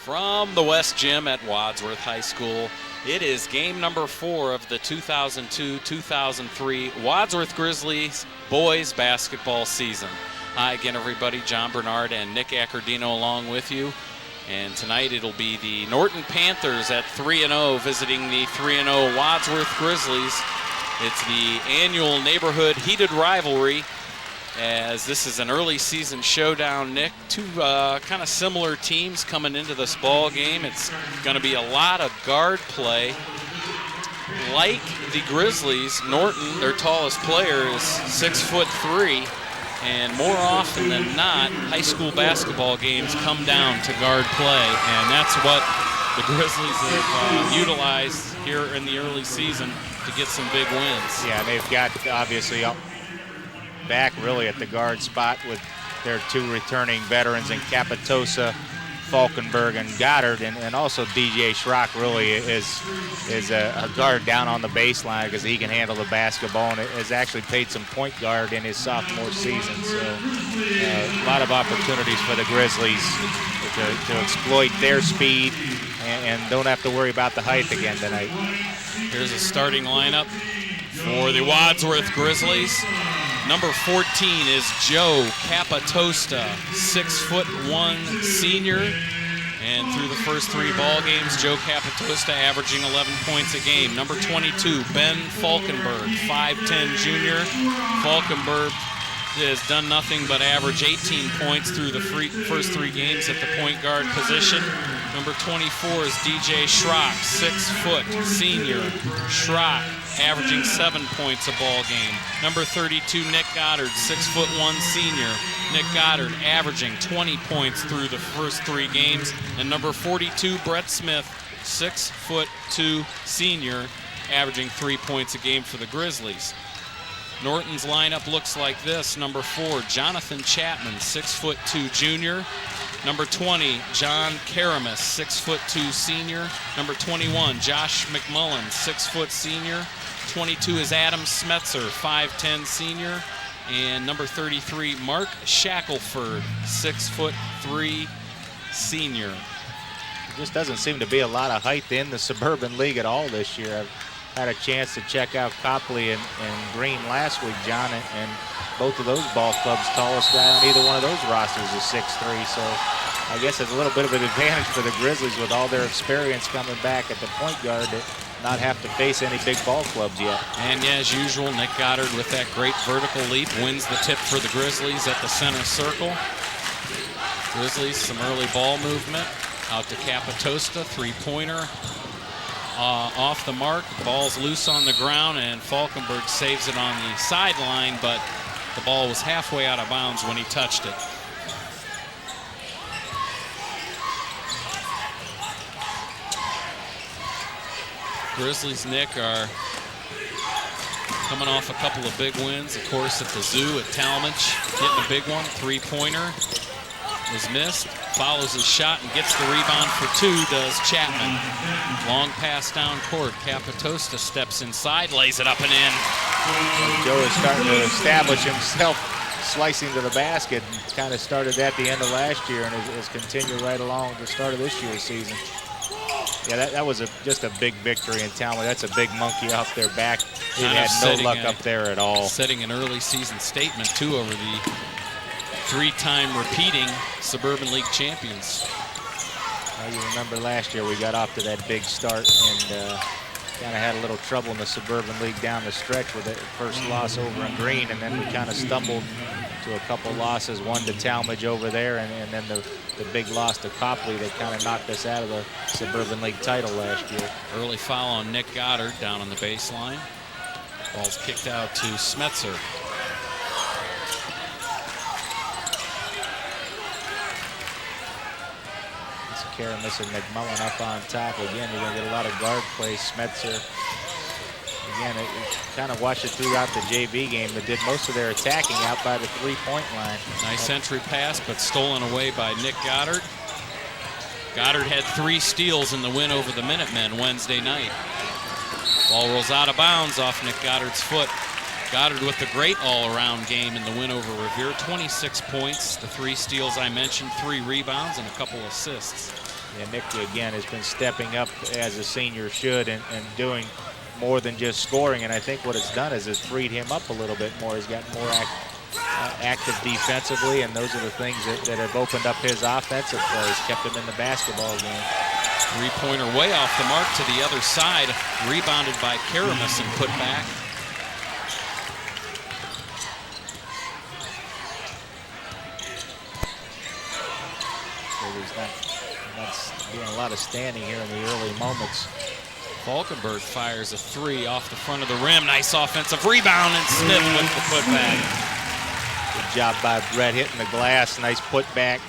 From the West Gym at Wadsworth High School, it is game number 4 of the 2002-2003 Wadsworth Grizzlies boys basketball season. Hi again, everybody. John Bernard and Nick Accordino along with you. And tonight it'll be the Norton Panthers at 3-0 visiting the 3-0 Wadsworth Grizzlies. It's the annual neighborhood heated rivalry, as this is an early season showdown, Nick. Two kind of similar teams coming into this ball game. It's going to be a lot of guard play. Like the Grizzlies, Norton, their tallest player, is 6'3", and more often than not, high school basketball games come down to guard play, and that's what the Grizzlies have utilized here in the early season to get some big wins. Yeah, they've got obviously up back really at the guard spot with their two returning veterans in Capitosa, Falkenberg, and Goddard, and also DJ Schrock really is a guard down on the baseline because he can handle the basketball and has actually played some point guard in his sophomore season. So a lot of opportunities for the Grizzlies to exploit their speed and don't have to worry about the height again tonight. Here's a starting lineup for the Wadsworth Grizzlies. Number 14 is Joe Capitosta, 6'1" senior. And through the first 3 ball games, Joe Capitosta averaging 11 points a game. Number 22, Ben Falkenberg, 5'10" junior. Falkenberg has done nothing but average 18 points through the first 3 games at the point guard position. Number 24 is DJ Shrock, 6 foot senior. Shrock averaging 7 points a ball game. Number 32, Nick Goddard, 6'1" senior. Nick Goddard averaging 20 points through the first 3 games. And number 42, Brett Smith, 6'2" senior, averaging 3 points a game for the Grizzlies. Norton's lineup looks like this. Number 4, Jonathan Chapman, 6'2" junior. Number 20, John Karamis, 6'2" senior. Number 21, Josh McMullen, 6 foot senior. 22 is Adam Smetzer, 5'10" senior. And number 33, Mark Shackelford, 6'3" senior. There just doesn't seem to be a lot of height in the Suburban League at all this year. I've had a chance to check out Copley and Green last week, John, and both of those ball clubs, tallest guy on either one of those rosters is 6'3", so I guess it's a little bit of an advantage for the Grizzlies with all their experience coming back at the point guard to not have to face any big ball clubs yet. And yeah, as usual, Nick Goddard with that great vertical leap wins the tip for the Grizzlies at the center circle. Grizzlies, some early ball movement out to Capitosta, 3-pointer. Off the mark, ball's loose on the ground, and Falkenberg saves it on the sideline, but the ball was halfway out of bounds when he touched it. Grizzlies, Nick, are coming off a couple of big wins, of course, at the Zoo at Talmadge, getting a big one. 3-pointer was missed. Follows his shot and gets the rebound for 2, does Chapman. Long pass down court. Capitosta steps inside, lays it up and in. Joe is starting to establish himself slicing to the basket. Kind of started at the end of last year and has continued right along the start of this year's season. Yeah, that was just a big victory in Talmadge. That's a big monkey off their back. He had no luck up there at all. Setting an early season statement, too, over the 3-time repeating Suburban League champions. You remember last year we got off to that big start and kind of had a little trouble in the Suburban League down the stretch with the first loss over in Green, and then we kind of stumbled to a couple losses, one to Talmadge over there, and then the big loss to Copley that kind of knocked us out of the Suburban League title last year. Early foul on Nick Goddard down on the baseline. Ball's kicked out to Smetzer. Karamis and McMullen up on top. Again, you're going to get a lot of guard play. Smetzer, again, it kind of watched it throughout the JV game, but did most of their attacking out by the 3-point line. Nice entry pass, but stolen away by Nick Goddard. Goddard had 3 steals in the win over the Minutemen Wednesday night. Ball rolls out of bounds off Nick Goddard's foot. Goddard with a great all-around game in the win over Revere. 26 points, the 3 steals I mentioned, 3 rebounds, and a couple assists. Yeah, Nick, again, has been stepping up as a senior should and doing more than just scoring. And I think what it's done is it's freed him up a little bit more. He's got more active defensively, and those are the things that have opened up his offensive plays, kept him in the basketball game. Three-pointer way off the mark to the other side. Rebounded by Karamis and put back. So there's not doing a lot of standing here in the early moments. Falkenberg fires a three off the front of the rim. Nice offensive rebound, and Smith with the putback. Good job by Brett hitting the glass. Nice putback.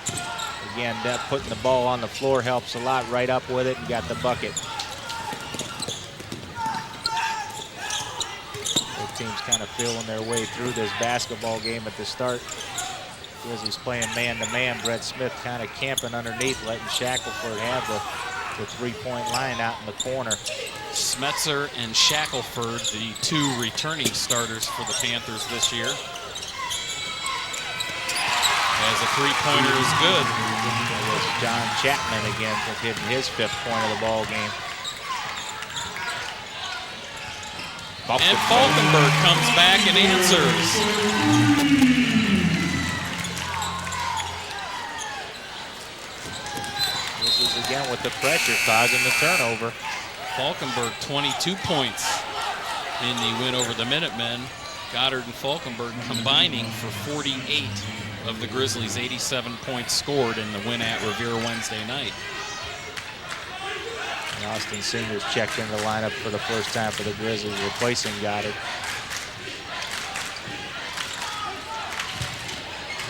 Again, that putting the ball on the floor helps a lot. Right up with it and got the bucket. Both teams kind of feeling their way through this basketball game at the start. Grizzlies playing man-to-man. Brett Smith kind of camping underneath, letting Shackelford have the three-point line out in the corner. Smetzer and Shackelford, the two returning starters for the Panthers this year. As a three-pointer is good. That was John Chapman again for hitting his 5th point of the ball game. And Falkenberg comes back and answers. Again with the pressure causing the turnover. Falkenberg 22 points in the win over the Minutemen. Goddard and Falkenberg combining for 48 of the Grizzlies' 87 points scored in the win at Revere Wednesday night. And Austin Seniors checked in the lineup for the first time for the Grizzlies, replacing Goddard.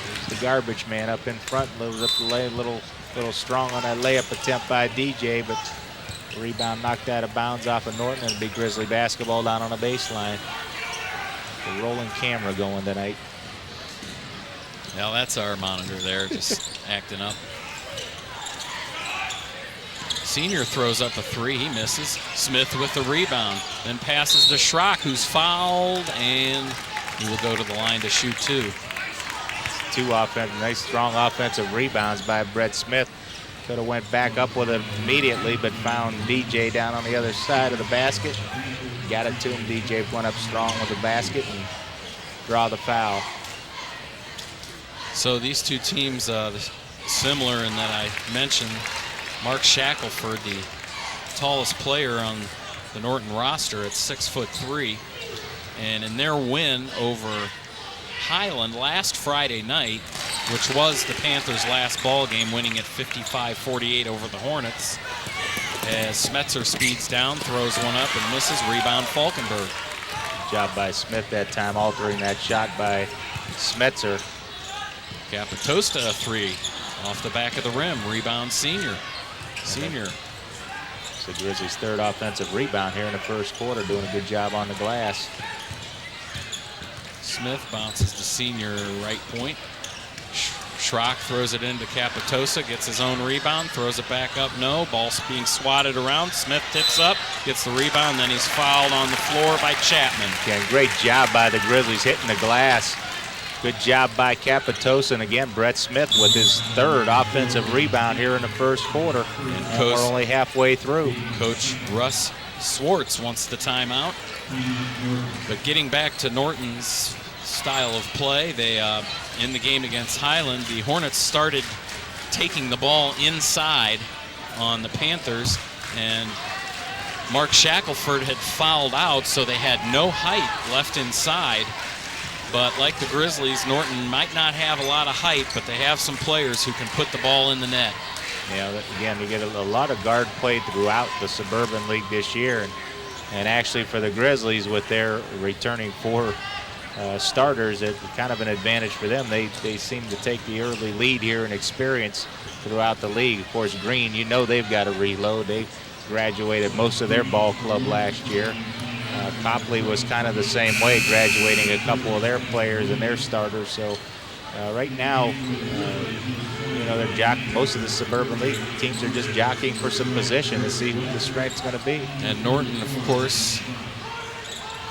There's the garbage man up in front, moves up the lane, little strong on that layup attempt by DJ, but the rebound knocked out of bounds off of Norton, and it'll be Grizzly basketball down on the baseline. The rolling camera going tonight. Well, that's our monitor there, just acting up. Senior throws up a three, he misses. Smith with the rebound, then passes to Schrock, who's fouled, and he will go to the line to shoot two. Two nice strong offensive rebounds by Brett Smith. Could have went back up with it immediately, but found DJ down on the other side of the basket. Got it to him. DJ went up strong with the basket and draw the foul. So these two teams similar in that I mentioned Mark Shackelford, the tallest player on the Norton roster at 6'3", and in their win over Highland last Friday night, which was the Panthers' last ball game, winning at 55-48 over the Hornets. As Smetzer speeds down, throws one up and misses. Rebound Falkenberg. Good job by Smith that time, altering that shot by Smetzer. Capitosta a three off the back of the rim. Rebound Senior. It's the Grizzlies' 3rd offensive rebound here in the first quarter, doing a good job on the glass. Smith bounces to Senior right point. Schrock throws it into Capitosa, gets his own rebound, throws it back up. No, ball's being swatted around. Smith tips up, gets the rebound, then he's fouled on the floor by Chapman. Again, great job by the Grizzlies hitting the glass. Good job by Capitosa, and again, Brett Smith with his 3rd offensive rebound here in the first quarter. And we're only halfway through. Coach Russ Swartz wants the timeout. But getting back to Norton's style of play, they in the game against Highland, the Hornets started taking the ball inside on the Panthers, and Mark Shackelford had fouled out, so they had no height left inside. But like the Grizzlies, Norton might not have a lot of height, but they have some players who can put the ball in the net. Yeah, again, you get a lot of guard play throughout the Suburban League this year, and actually for the Grizzlies, with their returning 4 starters, it's kind of an advantage for them. They seem to take the early lead here in experience throughout the league. Of course, Green, you know they've got to reload. They graduated most of their ball club last year. Copley was kind of the same way, graduating a couple of their players and their starters. So right now, they're most of the Suburban League teams are just jockeying for some position to see who the strength's going to be. And Norton, of course,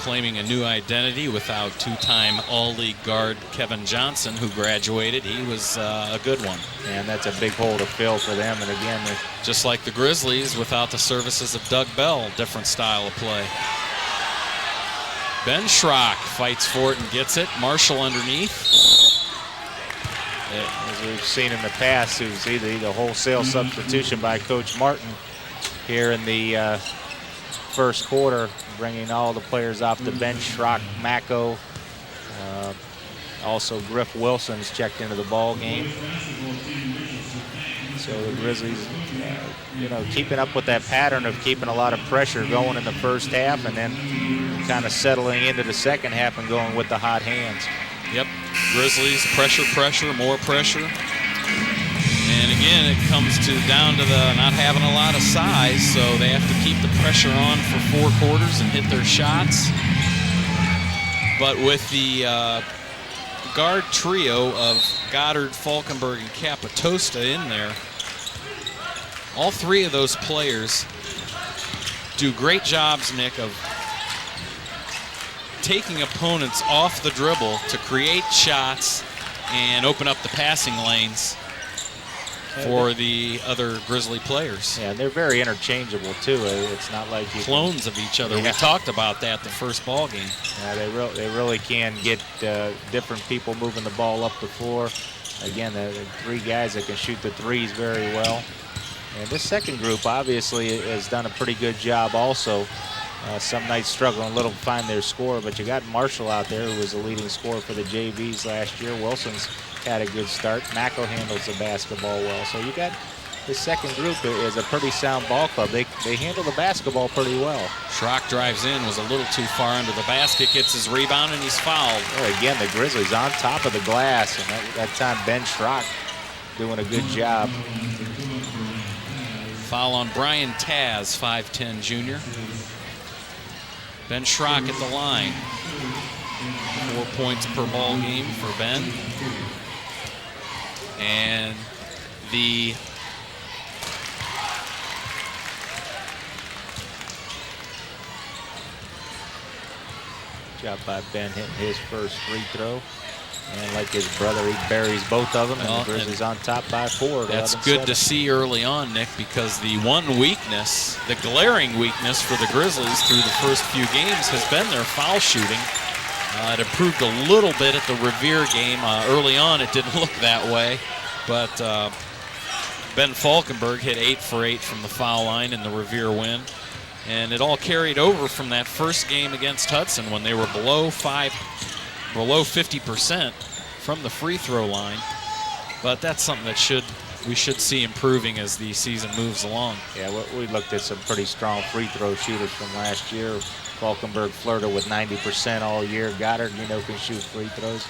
claiming a new identity without two-time All-League guard Kevin Johnson, who graduated. He was a good one. And that's a big hole to fill for them. And again, just like the Grizzlies, without the services of Doug Bell, different style of play. Ben Shrock fights for it and gets it. Marshall underneath. As we've seen in the past, it was either the wholesale substitution by Coach Martin here in the first quarter, bringing all the players off the bench. Schrock, Mako, also Griff Wilson's checked into the ball game. So the Grizzlies, you know, keeping up with that pattern of keeping a lot of pressure going in the first half and then kind of settling into the second half and going with the hot hands. Yep, Grizzlies, pressure, more pressure. And again, it comes down to the not having a lot of size, so they have to keep the pressure on for 4 quarters and hit their shots. But with the guard trio of Goddard, Falkenberg, and Capitosta in there, all 3 of those players do great jobs, Nick, of taking opponents off the dribble to create shots and open up the passing lanes for the other Grizzly players. Yeah, they're very interchangeable too. It's not like clones of each other. Yeah. We talked about that the first ball game. Yeah, they really can get different people moving the ball up the floor. Again, the 3 guys that can shoot the threes very well. And this second group obviously has done a pretty good job also. Some nights struggling a little to find their score, but you got Marshall out there, who was the leading scorer for the JVs last year. Wilson's had a good start. Mako handles the basketball well. So you got this second group is a pretty sound ball club. They handle the basketball pretty well. Schrock drives in, was a little too far under the basket, gets his rebound, and he's fouled. Well, again, the Grizzlies on top of the glass, and that time Ben Schrock doing a good job. Foul on Brian Taz, 5'10" junior. Ben Schrock at the line. 4 points per ball game for Ben. And the job by Ben hitting his first free throw. And like his brother, he buries both of them, and the Grizzlies on top by 4. That's good to see early on, Nick, because the one weakness, the glaring weakness for the Grizzlies through the first few games has been their foul shooting. It improved a little bit at the Revere game. Early on, it didn't look that way, but Ben Falkenberg hit 8 for 8 from the foul line in the Revere win. And it all carried over from that first game against Hudson when they were below 50% from the free throw line. But that's something that we should see improving as the season moves along. Yeah, we looked at some pretty strong free throw shooters from last year. Falkenberg flirted with 90% all year. Goddard, you know, can shoot free throws.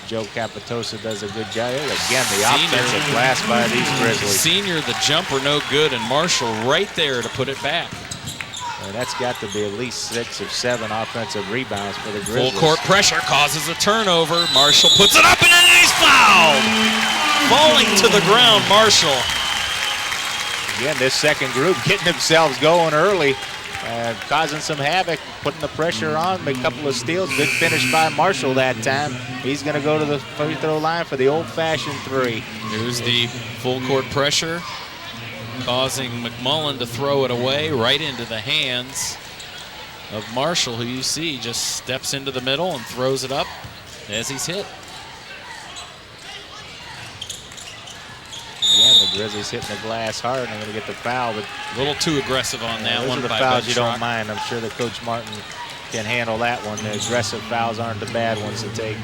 Joe Capitosa does a good job. Again, the offensive glass by these Grizzlies. Senior, the jumper no good, and Marshall right there to put it back. And that's got to be at least 6 or 7 offensive rebounds for the Grizzlies. Full court pressure causes a turnover. Marshall puts it up and then he's fouled. Falling to the ground, Marshall. Again, this second group getting themselves going early, causing some havoc, putting the pressure on, make a couple of steals. Good finish by Marshall that time. He's going to go to the free throw line for the old-fashioned 3. Here's the full court pressure, causing McMullen to throw it away right into the hands of Marshall, who you see just steps into the middle and throws it up as he's hit. Again, the Grizzlies hitting the glass hard, and they're going to get the foul. But a little too aggressive on that one. Those are the fouls you don't mind. I'm sure that Coach Martin can handle that one. The aggressive fouls aren't the bad ones to take.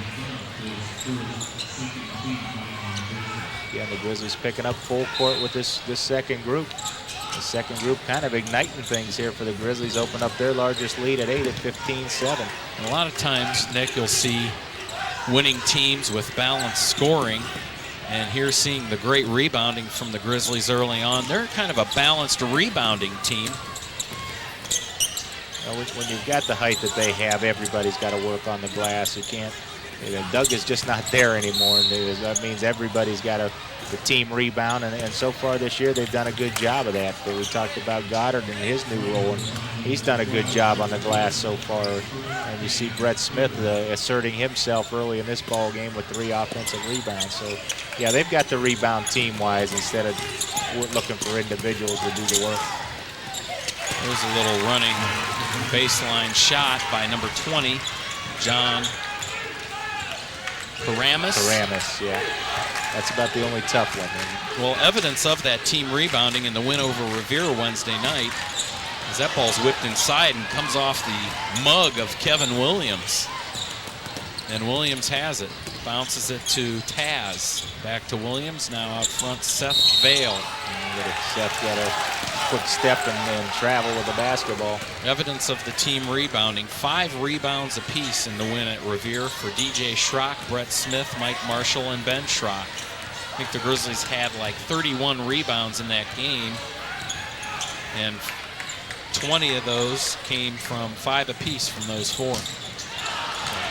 Again, the Grizzlies picking up full court with this second group. The second group kind of igniting things here for the Grizzlies. Open up their largest lead at 8 at 15-7. And a lot of times, Nick, you'll see winning teams with balanced scoring. And here seeing the great rebounding from the Grizzlies early on. They're kind of a balanced rebounding team. When you've got the height that they have, everybody's got to work on the glass. You can't Doug is just not there anymore, and that means everybody's got the team rebound, and so far this year they've done a good job of that. But we talked about Goddard and his new role, and he's done a good job on the glass so far. And you see Brett Smith asserting himself early in this ball game with 3 offensive rebounds. So, yeah, they've got the rebound team-wise instead of looking for individuals to do the work. There's a little running baseline shot by number 20, John Karamis. Karamis, yeah. That's about the only tough one. Well, evidence of that team rebounding in the win over Revere Wednesday night, as that ball's whipped inside and comes off the mug of Kevin Williams. And Williams has it. Bounces it to Taz. Back to Williams. Now out front, Seth Vale. Seth got a quick step and travel with the basketball. Evidence of the team rebounding. 5 rebounds apiece in the win at Revere for DJ Schrock, Brett Smith, Mike Marshall, and Ben Shrock. I think the Grizzlies had like 31 rebounds in that game, and 20 of those came from 5 apiece from those 4.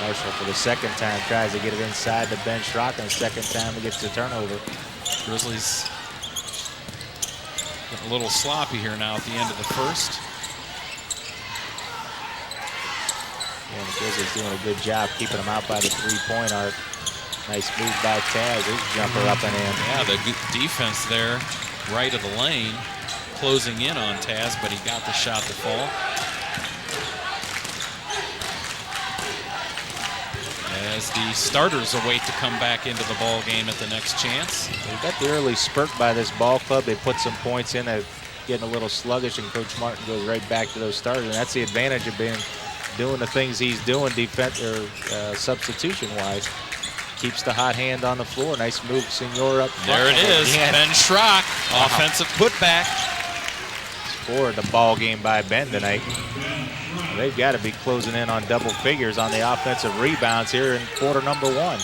Marshall for the second time tries to get it inside to Ben Schrock, and the second time he gets the turnover. Grizzlies getting a little sloppy here now at the end of the first. Yeah, the Grizzlies doing a good job keeping them out by the 3-point arc. Nice move by Taz. His jumper up and in. Yeah, the defense there, right of the lane, closing in on Taz, but he got the shot to fall. As the starters await to come back into the ball game at the next chance. They got the early spurt by this ball club. They put some points in. They're getting a little sluggish, and Coach Martin goes right back to those starters. And that's the advantage of doing the things he's doing defense or substitution-wise. Keeps the hot hand on the floor. Nice move, Senor up front. There it is, Ben Schrock, offensive putback. For the ball game by Ben tonight. They've got to be closing in on double figures on the offensive rebounds here in quarter number 1.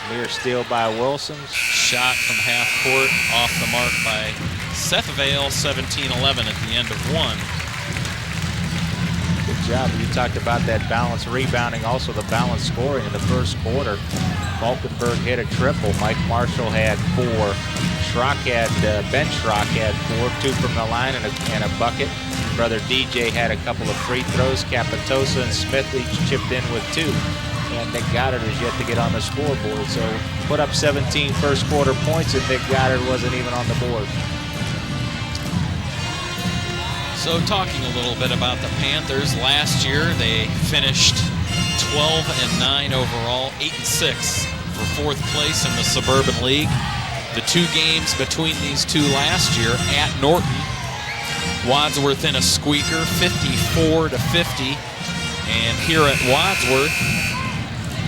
Near steal by Wilson. Shot from half court, off the mark by Seth Vale, 17-11 at the end of 1. Good job. You talked about that balanced rebounding, also the balanced scoring in the first quarter. Falkenberg hit a triple. Mike Marshall had 4. Ben Shrock had 4, 2 from the line and a bucket. Brother DJ had a couple of free throws. Capitosa and Smith each chipped in with 2. And Nick Goddard is yet to get on the scoreboard. So put up 17 first quarter points, and Nick Goddard wasn't even on the board. So talking a little bit about the Panthers, last year they finished 12-9 overall, 8-6 for 4th place in the Suburban League. The 2 games between these 2 last year at Norton, Wadsworth in a squeaker, 54-50. And here at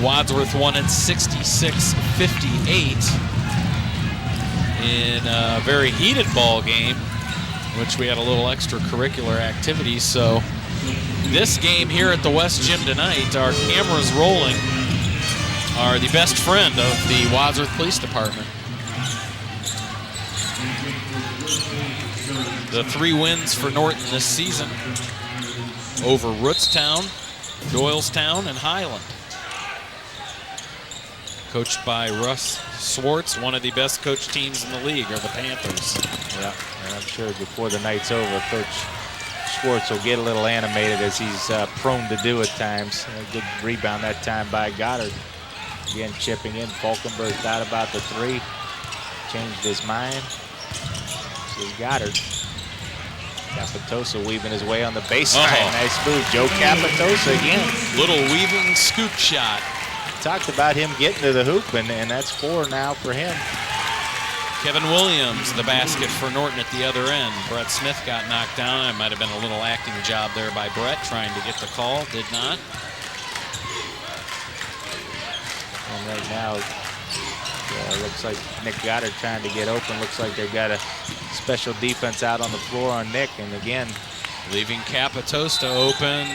Wadsworth won it 66-58 in a very heated ball game, which we had a little extracurricular activity. So this game here at the West Gym tonight, our cameras rolling, are the best friend of the Wadsworth Police Department. The 3 wins for Norton this season over Rootstown, Doylestown, and Highland. Coached by Russ Swartz, one of the best coached teams in the league are the Panthers. Yeah, and I'm sure before the night's over, Coach Swartz will get a little animated, as he's prone to do at times. A good rebound that time by Goddard. Again, chipping in. Falkenberg thought about the 3, changed his mind. This is Goddard. Capitosa weaving his way on the baseline. Nice move. Joe Capitosa again. Little weaving scoop shot. Talked about him getting to the hoop, and that's 4 now for him. Kevin Williams, the basket for Norton at the other end. Brett Smith got knocked down. It might have been a little acting job there by Brett, trying to get the call. Did not. And right now, looks like Nick Goddard trying to get open. Looks like they've got a special defense out on the floor on Nick. And again, leaving Capitosa open.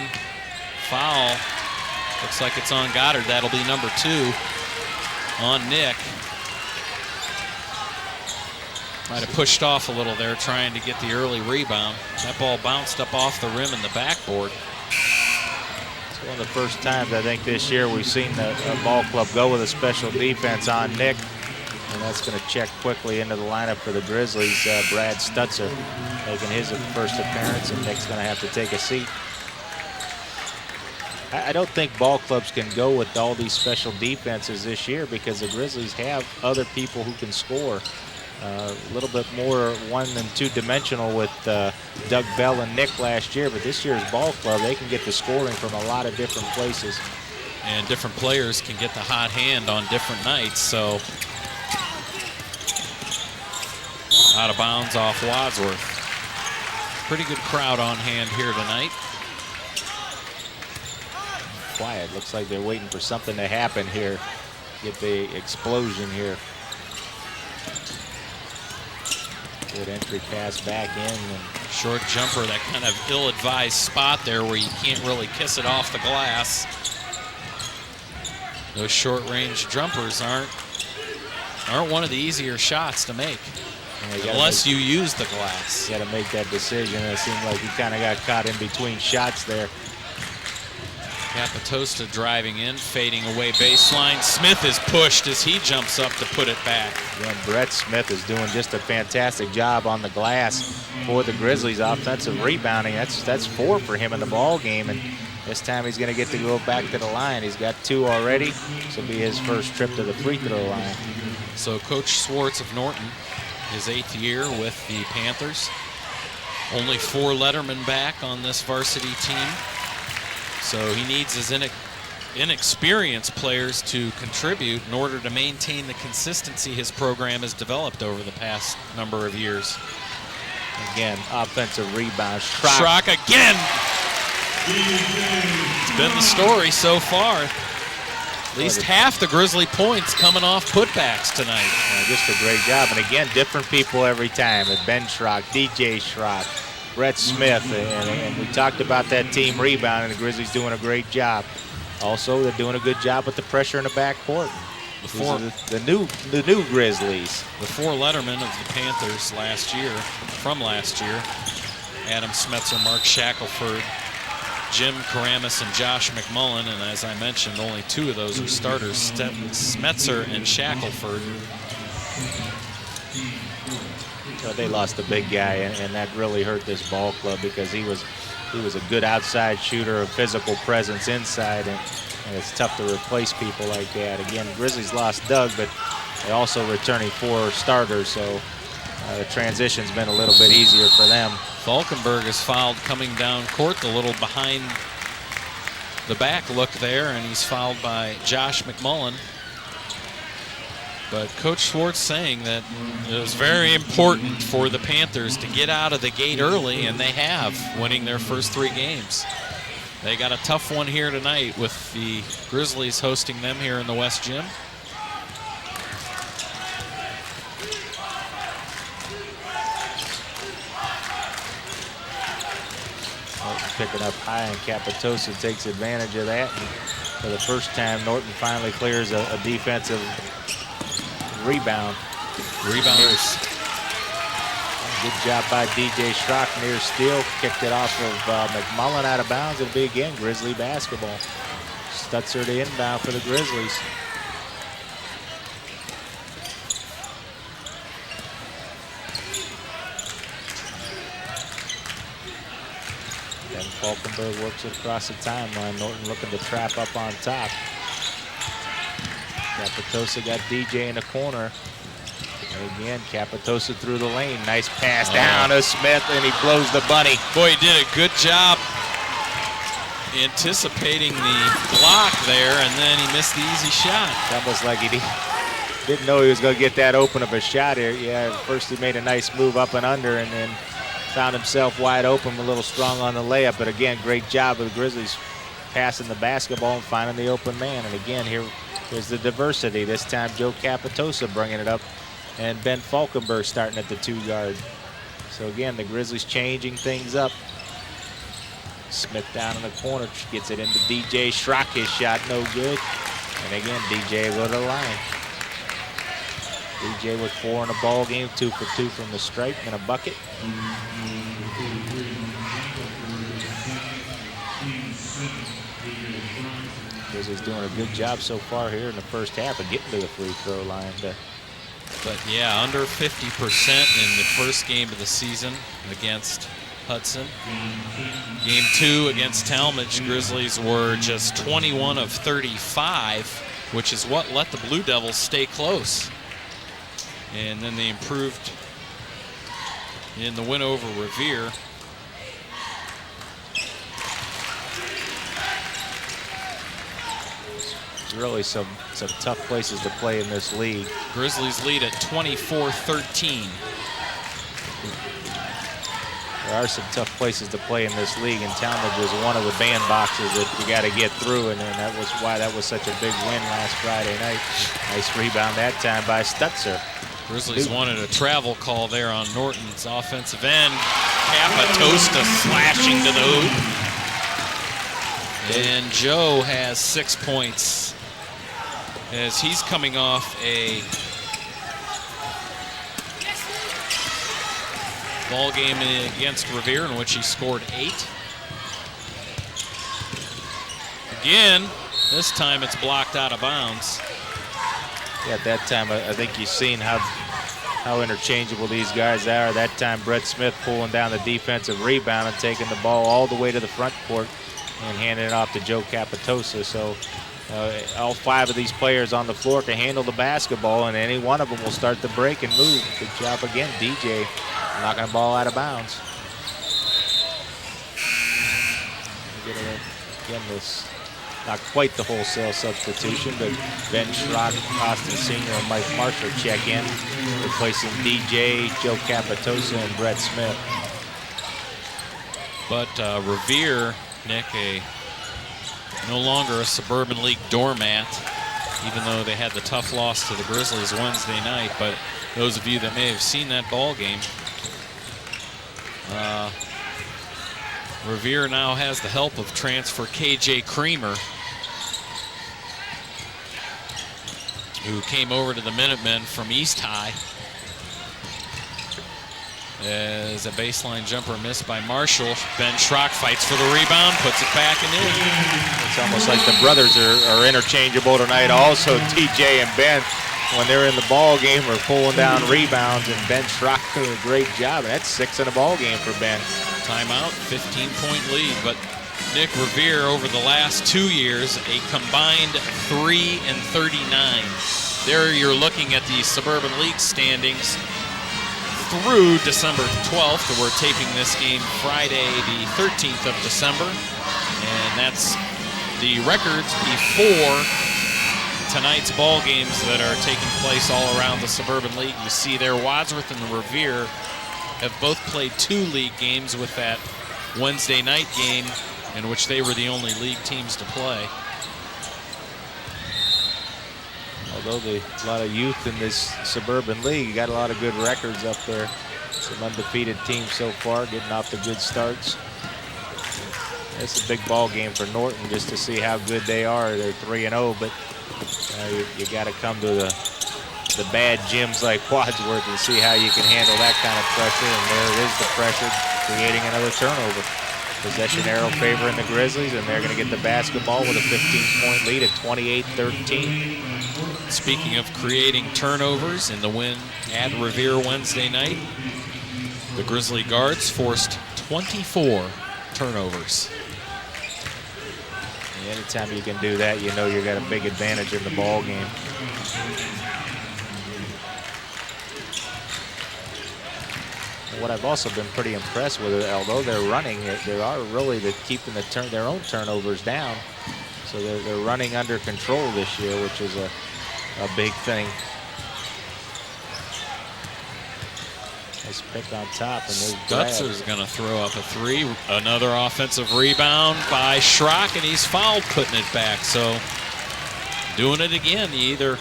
Foul. Looks like it's on Goddard. That'll be number 2 on Nick. Might have pushed off a little there trying to get the early rebound. That ball bounced up off the rim and the backboard. So One of the first times I think this year we've seen the ball club go with a special defense on Nick. And that's going to check quickly into the lineup for the Grizzlies. Brad Stutzer making his first appearance, and Nick's going to have to take a seat. I don't think ball clubs can go with all these special defenses this year because the Grizzlies have other people who can score. A little bit more one and two dimensional with Doug Bell and Nick last year, but this year's ball club, they can get the scoring from a lot of different places. And different players can get the hot hand on different nights, so out of bounds off Wadsworth. Pretty good crowd on hand here tonight. Quiet, looks like they're waiting for something to happen here. Get the explosion here. Good entry pass back in. And short jumper, that kind of ill-advised spot there where you can't really kiss it off the glass. Those short-range jumpers aren't one of the easier shots to make. Unless you use the glass. You got to make that decision. It seemed like he kind of got caught in between shots there. Capitosta driving in, fading away baseline. Smith is pushed as he jumps up to put it back. Yeah, Brett Smith is doing just a fantastic job on the glass for the Grizzlies. Offensive rebounding, that's 4 for him in the ball game, and this time he's going to get to go back to the line. He's got 2 already. This will be his first trip to the free throw line. So Coach Swartz of Norton, his 8th year with the Panthers. Only 4 lettermen back on this varsity team. So he needs his inexperienced players to contribute in order to maintain the consistency his program has developed over the past number of years. Again, offensive rebound. Schrock again. It's been the story so far. At least half the Grizzly points coming off putbacks tonight. Just a great job. And again, different people every time. Ben Shrock, DJ Shrock, Brett Smith, and we talked about that team rebound, and the Grizzlies doing a great job. Also, they're doing a good job with the pressure in the backcourt. The new Grizzlies. The 4 lettermen of the Panthers from last year, Adam Smetzer, Mark Shackelford, Jim Karamis, and Josh McMullen, and as I mentioned, only 2 of those are starters, Smetzer and Shackelford. So they lost a big guy, and that really hurt this ball club because he was a good outside shooter, a physical presence inside, and it's tough to replace people like that. Again, Grizzlies lost Doug, but they also returning 4 starters, so the transition's been a little bit easier for them. Falkenberg is fouled coming down court, a little behind the back look there, and he's fouled by Josh McMullen. But Coach Swartz saying that it was very important for the Panthers to get out of the gate early, and they have, winning their first 3 games. They got a tough one here tonight with the Grizzlies hosting them here in the West Gym. Norton picking up high, and Capitosa takes advantage of that. And for the first time, Norton finally clears a defensive rebound. Rebounders. Good job by DJ Schrock near steal. Kicked it off of McMullen out of bounds. It'll be again Grizzly basketball. Stutzer to inbound for the Grizzlies. Ben Falkenberg works it across the timeline. Norton looking to trap up on top. Capitosa got DJ in the corner. And again, Capitosa through the lane. Nice pass down to Smith, and he blows the bunny. Boy, he did a good job anticipating the block there, and then he missed the easy shot. It's almost like he didn't know he was going to get that open of a shot here. Yeah, first he made a nice move up and under, and then found himself wide open, a little strong on the layup. But again, great job of the Grizzlies passing the basketball and finding the open man. And again, here's the diversity. This time Joe Capitosa bringing it up, and Ben Falkenberg starting at the 2 guard. So again, the Grizzlies changing things up. Smith down in the corner, gets it into DJ Schrock. His shot no good. And again, DJ will go to the line. DJ with 4 in the ball game, 2 for 2 from the stripe and a bucket. Grizzlies doing a good job so far here in the first half of getting to the free throw line. But yeah, under 50% in the first game of the season against Hudson. Game 2 against Talmadge, Grizzlies were just 21 of 35, which is what let the Blue Devils stay close. And then they improved in the win over Revere. Really some tough places to play in this league. Grizzlies lead at 24-13. There are some tough places to play in this league, and Talmadge was one of the bandboxes that you got to get through, and that was why that was such a big win last Friday night. Nice rebound that time by Stutzer. Grizzlies wanted a travel call there on Norton's offensive end. Capitosta slashing to the hoop. And Joe has 6 points as he's coming off a ball game against Revere in which he scored 8. Again, this time it's blocked out of bounds. Yeah, at that time, I think you've seen how interchangeable these guys are. That time, Brett Smith pulling down the defensive rebound and taking the ball all the way to the front court and handing it off to Joe Capitosa. So all 5 of these players on the floor can handle the basketball, and any one of them will start to break and move. Good job again, DJ, knocking the ball out of bounds. Again, this not quite the wholesale substitution, but Ben Shrock, Austin Sr., and Mike Marshall check in, replacing DJ, Joe Capitosa, and Brett Smith. But Revere, Nick, no longer a Suburban League doormat, even though they had the tough loss to the Grizzlies Wednesday night. But those of you that may have seen that ball game, Revere now has the help of transfer KJ Creamer, who came over to the Minutemen from East High. As a baseline jumper missed by Marshall. Ben Schrock fights for the rebound, puts it back and in. It's almost like the brothers are interchangeable tonight also. TJ and Ben, when they're in the ball game, are pulling down rebounds, and Ben Schrock doing a great job. And that's 6 in the ball game for Ben. Timeout, 15-point lead. But Nick, Revere over the last 2 years, a combined 3 and 39. There you're looking at the Suburban League standings through December 12th. We're taping this game Friday the 13th of December, and that's the records before tonight's ball games that are taking place all around the Suburban League. You see there Wadsworth and the Revere have both played 2 league games, with that Wednesday night game in which they were the only league teams to play. Although a lot of youth in this Suburban League, you got a lot of good records up there. Some undefeated teams so far, getting off to good starts. It's a big ball game for Norton just to see how good they are. They're 3-0, but you got to come to the bad gyms like Wadsworth and see how you can handle that kind of pressure. And there is the pressure, creating another turnover. Possession arrow favoring the Grizzlies, and they're going to get the basketball with a 15-point lead at 28-13. Speaking of creating turnovers, in the win at Revere Wednesday night, the Grizzly guards forced 24 turnovers. Anytime you can do that, you know you got a big advantage in the ball game. What I've also been pretty impressed with, although they're running, they are really keeping their own turnovers down. So they're running under control this year, which is a big thing. Nice pick on top, and Stutzer's going to throw up a 3. Another offensive rebound by Schrock, and he's fouled putting it back. So doing it again, you either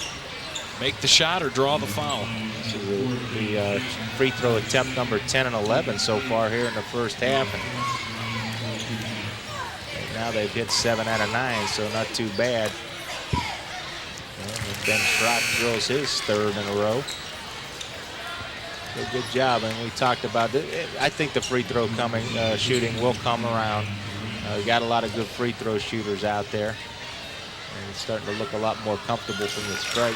make the shot or draw the foul. This is the free throw attempt number 10 and 11 so far here in the first half. And now they've hit 7 out of 9, so not too bad. And Ben Schrock drills his 3rd in a row. Good job, and we talked about it. I think the free throw shooting will come around. We got a lot of good free throw shooters out there. And he's starting to look a lot more comfortable from the stripe.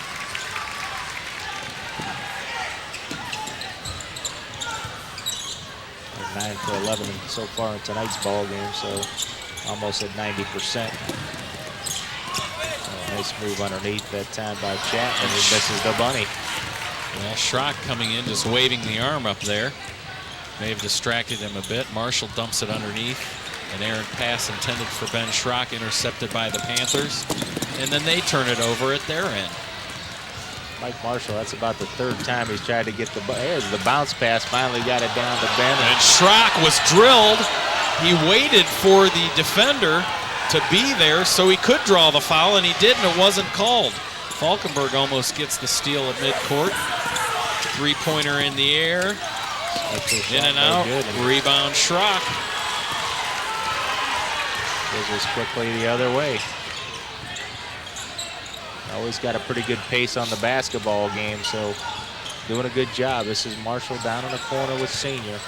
9 for 11 so far in tonight's ball game, so almost at 90%. Nice move underneath that time by Chapman, who misses the bunny. Well, Schrock coming in, just waving the arm up there. May have distracted him a bit. Marshall dumps it underneath. An errant pass intended for Ben Schrock, intercepted by the Panthers. And then they turn it over at their end. Mike Marshall, that's about the third time he's tried to get the there's the bounce pass, finally got it down to Ben. And Schrock was drilled. He waited for the defender to be there so he could draw the foul, and he did, and it wasn't called. Falkenberg almost gets the steal at midcourt. Three-pointer in the air. In and out. Rebound Schrock. Goes quickly the other way. Always got a pretty good pace on the basketball game, so doing a good job. This is Marshall down in the corner with Senior.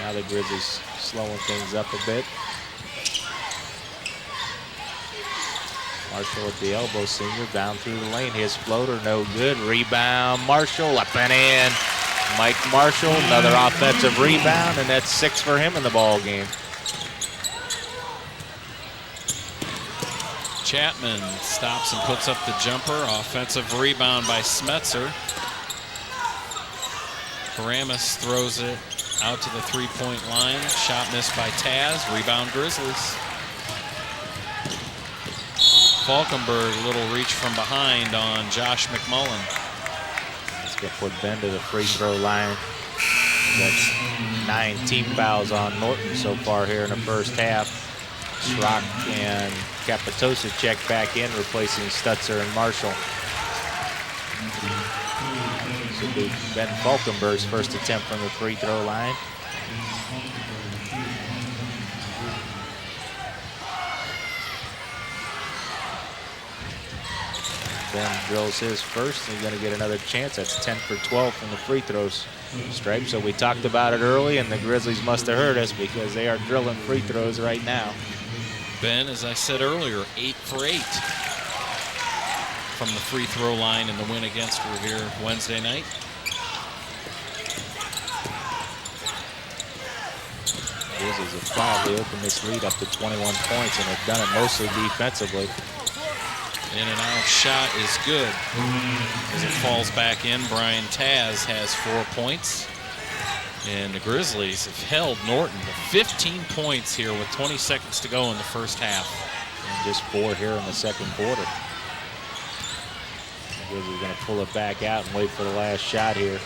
Now the Grizzlies slowing things up a bit. Marshall at the elbow, Senior down through the lane. His floater, no good. Rebound, Marshall up and in. Mike Marshall, another offensive rebound, and that's 6 for him in the ball game. Chapman stops and puts up the jumper. Offensive rebound by Smetzer. Karamis throws it out to the three-point line. Shot missed by Taz. Rebound Grizzlies. Falkenberg, a little reach from behind on Josh McMullen. Let's go put Ben to the free throw line. That's 9 team fouls on Norton so far here in the first half. Schrock and Capitosa check back in, replacing Stutzer and Marshall. This will be Ben Falkenberg's first attempt from the free throw line. Ben drills his first. He's going to get another chance. That's 10 for 12 from the free throws stripe. So we talked about it early, and the Grizzlies must have heard us because they are drilling free throws right now. Ben, as I said earlier, 8 for 8 from the free throw line in the win against Revere Wednesday night. Grizzlies have quietly opened this lead up to 21 points, and have done it mostly defensively. In and out shot is good. As it falls back in, Brian Taz has 4 points. And the Grizzlies have held Norton to 15 points here with 20 seconds to go in the first half. And just 4 here in the second quarter. The Grizzlies are going to pull it back out and wait for the last shot here.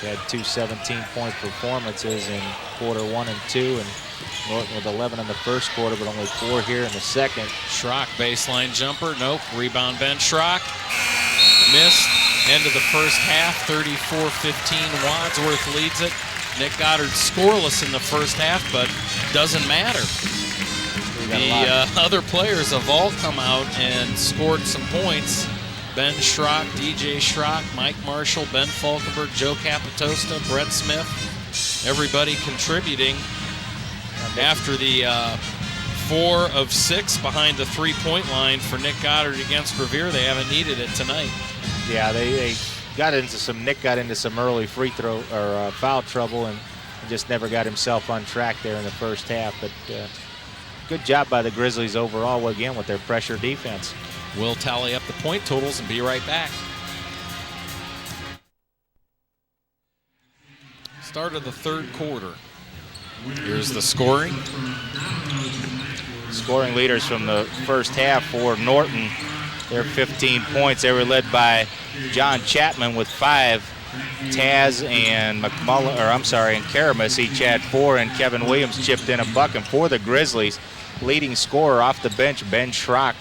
They had 2 17-point performances in quarter 1 and 2, and Norton with 11 in the first quarter, but only 4 here in the second. Schrock baseline jumper, nope. Rebound Ben Schrock, missed. End of the first half, 34-15. Wadsworth leads it. Nick Goddard scoreless in the first half, but doesn't matter. The other players have all come out and scored some points. Ben Schrock, DJ Schrock, Mike Marshall, Ben Falkenberg, Joe Capitosta, Brett Smith. Everybody contributing. After the 4 of 6 behind the three-point line for Nick Goddard against Revere, they haven't needed it tonight. Yeah, they got into some. Nick got into some early free throw or foul trouble, and just never got himself on track there in the first half. But good job by the Grizzlies overall, again, with their pressure defense. We'll tally up the point totals and be right back. Start of the third quarter. Here's the scoring. Scoring leaders from the first half for Norton. They're 15 points. They were led by John Chapman with 5. Taz and McMullen, and Karamis each had 4, and Kevin Williams chipped in a buck. And for the Grizzlies, leading scorer off the bench, Ben Schrock,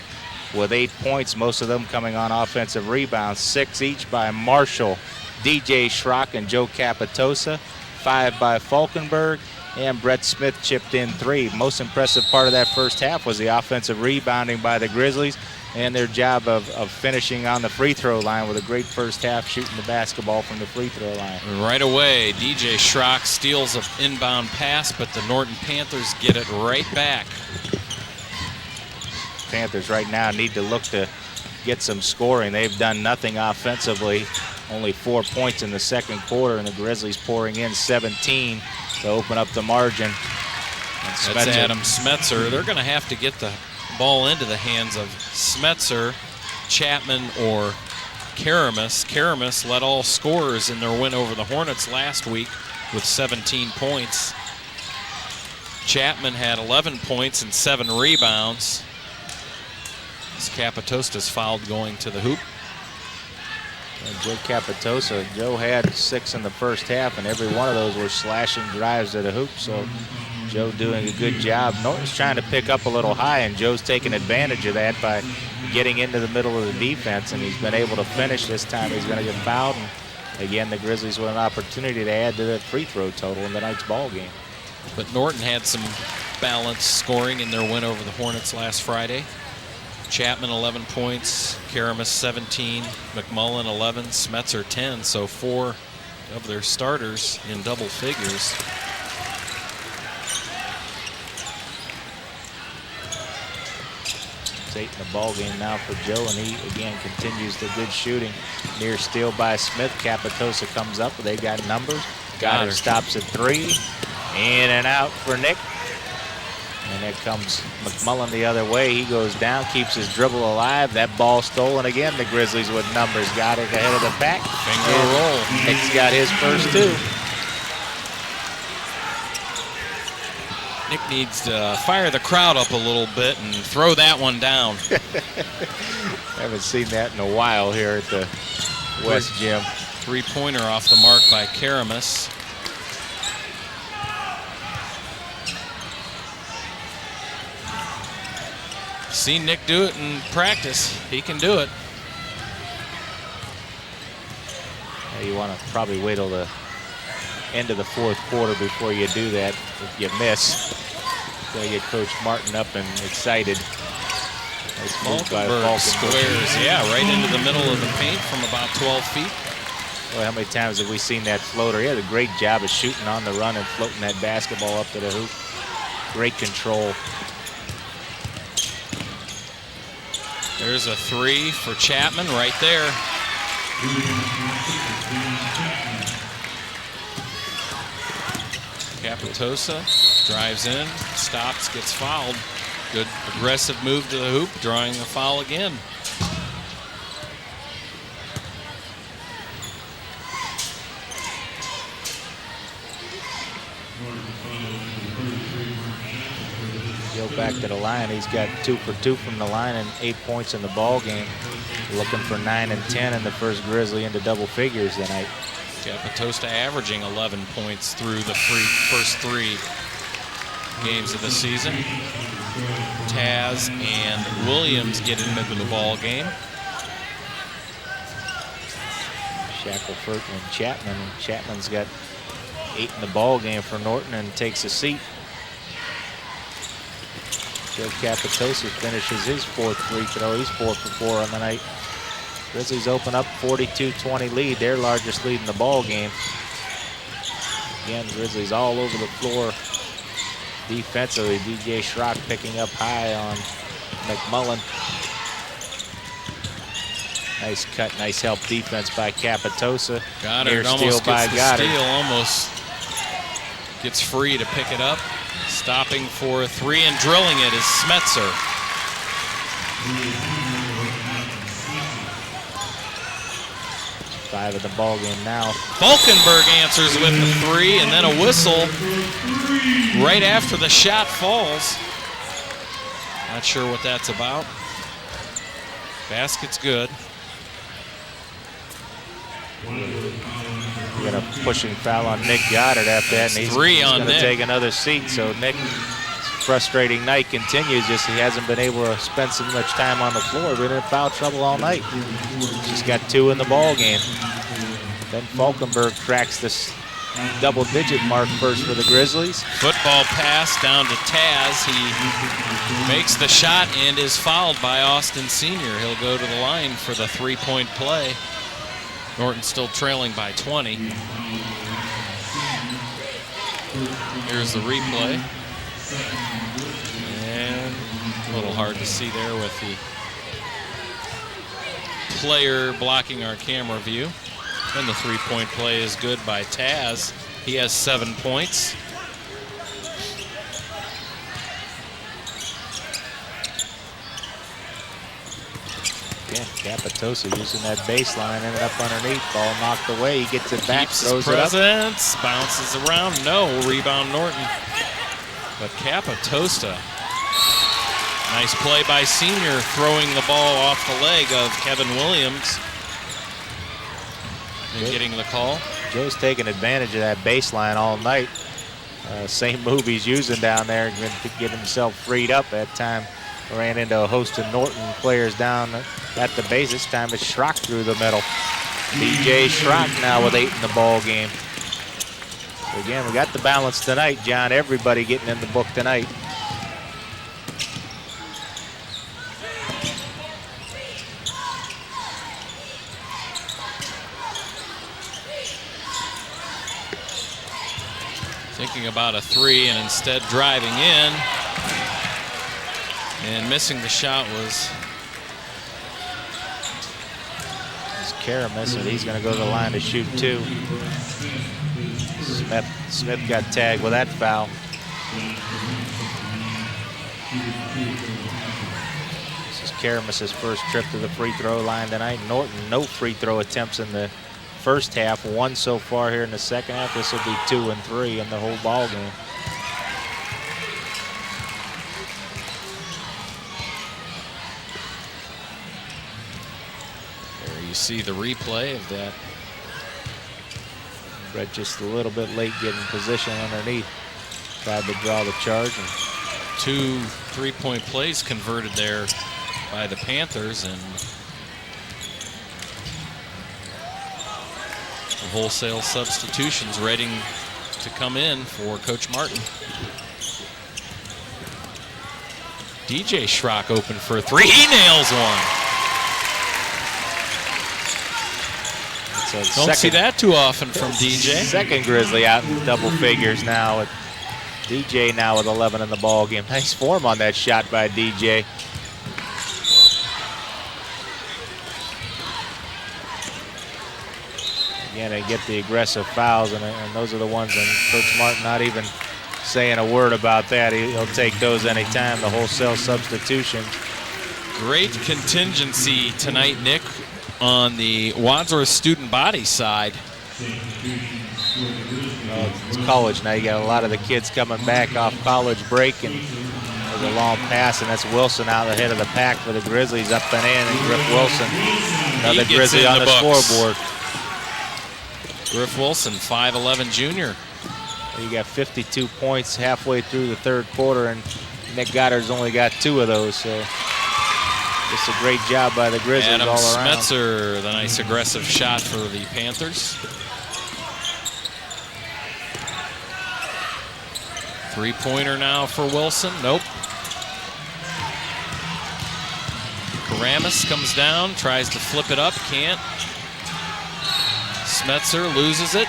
with 8 points, most of them coming on offensive rebounds. 6 each by Marshall, DJ Schrock, and Joe Capitosa. 5 by Falkenberg, and Brett Smith chipped in 3. Most impressive part of that first half was the offensive rebounding by the Grizzlies. and their job of finishing on the free throw line with a great first half shooting the basketball from the free throw line. Right away, DJ Schrock steals an inbound pass, but the Norton Panthers get it right back. Panthers right now need to look to get some scoring. They've done nothing offensively, only 4 points in the second quarter, and the Grizzlies pouring in 17 to open up the margin. And That's Adam Smetzer. They're going to have to get the ball into the hands of Smetzer, Chapman, or Karamis. Karamis led all scorers in their win over the Hornets last week with 17 points. Chapman had 11 points and 7 rebounds. As Capitosta's fouled going to the hoop. Joe Capitosa, Joe had 6 in the first half, and every one of those were slashing drives to the hoop. So Joe doing a good job. Norton's trying to pick up a little high, and Joe's taking advantage of that by getting into the middle of the defense, and he's been able to finish this time. He's going to get fouled, and again, the Grizzlies with an opportunity to add to that free throw total in tonight's ball game. But Norton had some balanced scoring in their win over the Hornets last Friday. Chapman 11 points, Karamis 17, McMullen 11, Smetzer 10, so 4 of their starters in double figures. It's 8 in the ball game now for Joe, and he again continues the good shooting. Near steal by Smith. Capitosa comes up, they got numbers. Goddard stops at 3. In and out for Nick. And there comes McMullen the other way. He goes down, keeps his dribble alive. That ball stolen again. The Grizzlies with numbers. Got it ahead of the pack. Finger roll. Nick's got his first 2. Nick needs to fire the crowd up a little bit and throw that one down. Haven't seen that in a while here at the West Gym. Three-pointer off the mark by Karamis. Seen Nick do it in practice. He can do it. Yeah, you want to probably wait till the end of the fourth quarter before you do that. If you miss, gotta get Coach Martin up and excited. Nice move by Falkenberg squares, yeah, right into the middle of the paint from about 12 feet. Well, how many times have we seen that floater? He had a great job of shooting on the run and floating that basketball up to the hoop. Great control. There's a 3 for Chapman right there. Capitosa drives in, stops, gets fouled. Good aggressive move to the hoop, drawing a foul again. Go back to the line. He's got 2 for 2 from the line and 8 points in the ball game. Looking for 9 and 10 in the first Grizzly into double figures tonight. Capitosta averaging 11 points through the first 3 games of the season. Taz and Williams get into the ball game. Shackelford and Chapman. Chapman's got 8 in the ball game for Norton and takes a seat. Joe Capitosa finishes his 4th free throw. He's 4 for 4 on the night. Grizzlies open up 42-20 lead, their largest lead in the ball game. Again, Grizzlies all over the floor defensively. DJ Schrock picking up high on McMullen. Nice cut, nice help defense by Capitosa. Goddard almost gets the steal, almost gets free to pick it up. Stopping for a 3 and drilling it is Smetzer. 5 of the ball game now. Falkenberg answers with the 3 and then a whistle right after the shot falls. Not sure what that's about. Basket's good. We got a pushing foul on Nick Goddard after that, and he's going to take another seat. So Nick's frustrating night continues. Just he hasn't been able to spend so much time on the floor. Been in foul trouble all night. He's got 2 in the ball game. Ben Falkenberg cracks this double-digit mark first for the Grizzlies. Football pass down to Taz. He makes the shot and is fouled by Austin Sr. He'll go to the line for the three-point play. Norton still trailing by 20. Here's the replay. And a little hard to see there with the player blocking our camera view. And the three-point play is good by Taz. He has 7 points. Yeah, Capitosa using that baseline, ended up underneath, ball knocked away. He gets it back, Keeps throws his it up. presence, bounces around. No, rebound Norton. But Capitosa, nice play by Senior, throwing the ball off the leg of Kevin Williams and getting the call. Joe's taking advantage of that baseline all night. Same move he's using down there to get himself freed up. That time ran into a host of Norton players down at the base. This time it's Schrock through the middle. DJ Schrock now with 8 in the ball game. So again, we got the balance tonight, John. Everybody getting in the book tonight. Thinking about a three and instead driving in. And missing the shot was Karamis, and he's going to go to the line to shoot 2. Smith got tagged with that foul. This is Karamis's first trip to the free throw line tonight. Norton, no free throw attempts in the first half. 1 so far here in the second half. This will be 2 and 3 in the whole ball game. You see the replay of that. Brett just a little bit late getting position underneath. Tried to draw the charge. And 2 3-point plays converted there by the Panthers, and the wholesale substitutions ready to come in for Coach Martin. DJ Schrock open for a 3. He nails one. Don't see that too often from DJ. Second Grizzly out in double figures now. With DJ now with 11 in the ball game. Nice form on that shot by DJ. Again, they get the aggressive fouls, and those are the ones, and Coach Martin not even saying a word about that. He'll take those anytime, the wholesale substitutions. Great contingency tonight, Nick, on the Wadsworth student body side. Well, it's college now. You got a lot of the kids coming back off college break, and there's a long pass, and that's Wilson out ahead of the pack for the Grizzlies, up and in, and Griff Wilson, another Grizzly on the scoreboard. Griff Wilson, 5'11" junior. You got 52 points halfway through the third quarter, and Nick Goddard's only got 2 of those, so just a great job by the Grizzlies Adam all around. Smetzer, the nice aggressive shot for the Panthers. 3-pointer now for Wilson. Nope. Karamis comes down, tries to flip it up, can't. Smetzer loses it.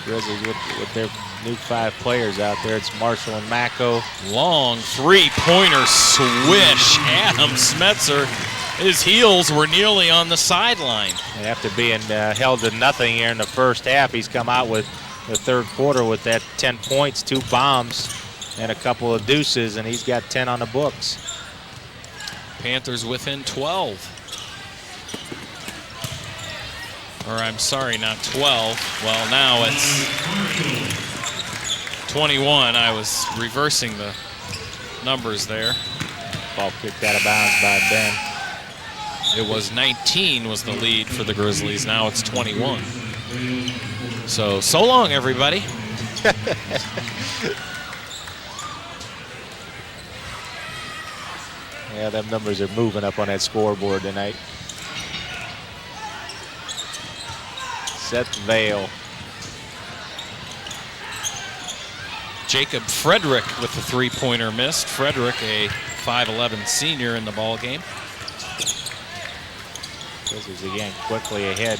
Grizzlies with their new 5 players out there. It's Marshall and Mako. Long 3-pointer swish. Adam Smetzer, his heels were nearly on the sideline. And after being held to nothing here in the first half, he's come out with the third quarter with that 10 points, 2 bombs, and a couple of deuces, and he's got 10 on the books. Panthers within 12. Or I'm sorry, not 12. Well, now it's 21. I was reversing the numbers there. Ball kicked out of bounds by Ben. It was 19 was the lead for the Grizzlies. Now it's 21. So long, everybody. Yeah, them numbers are moving up on that scoreboard tonight. Seth Vale. Jacob Frederick with the three-pointer missed. Frederick, a 5'11 senior in the ball game. Grizzlies again quickly ahead.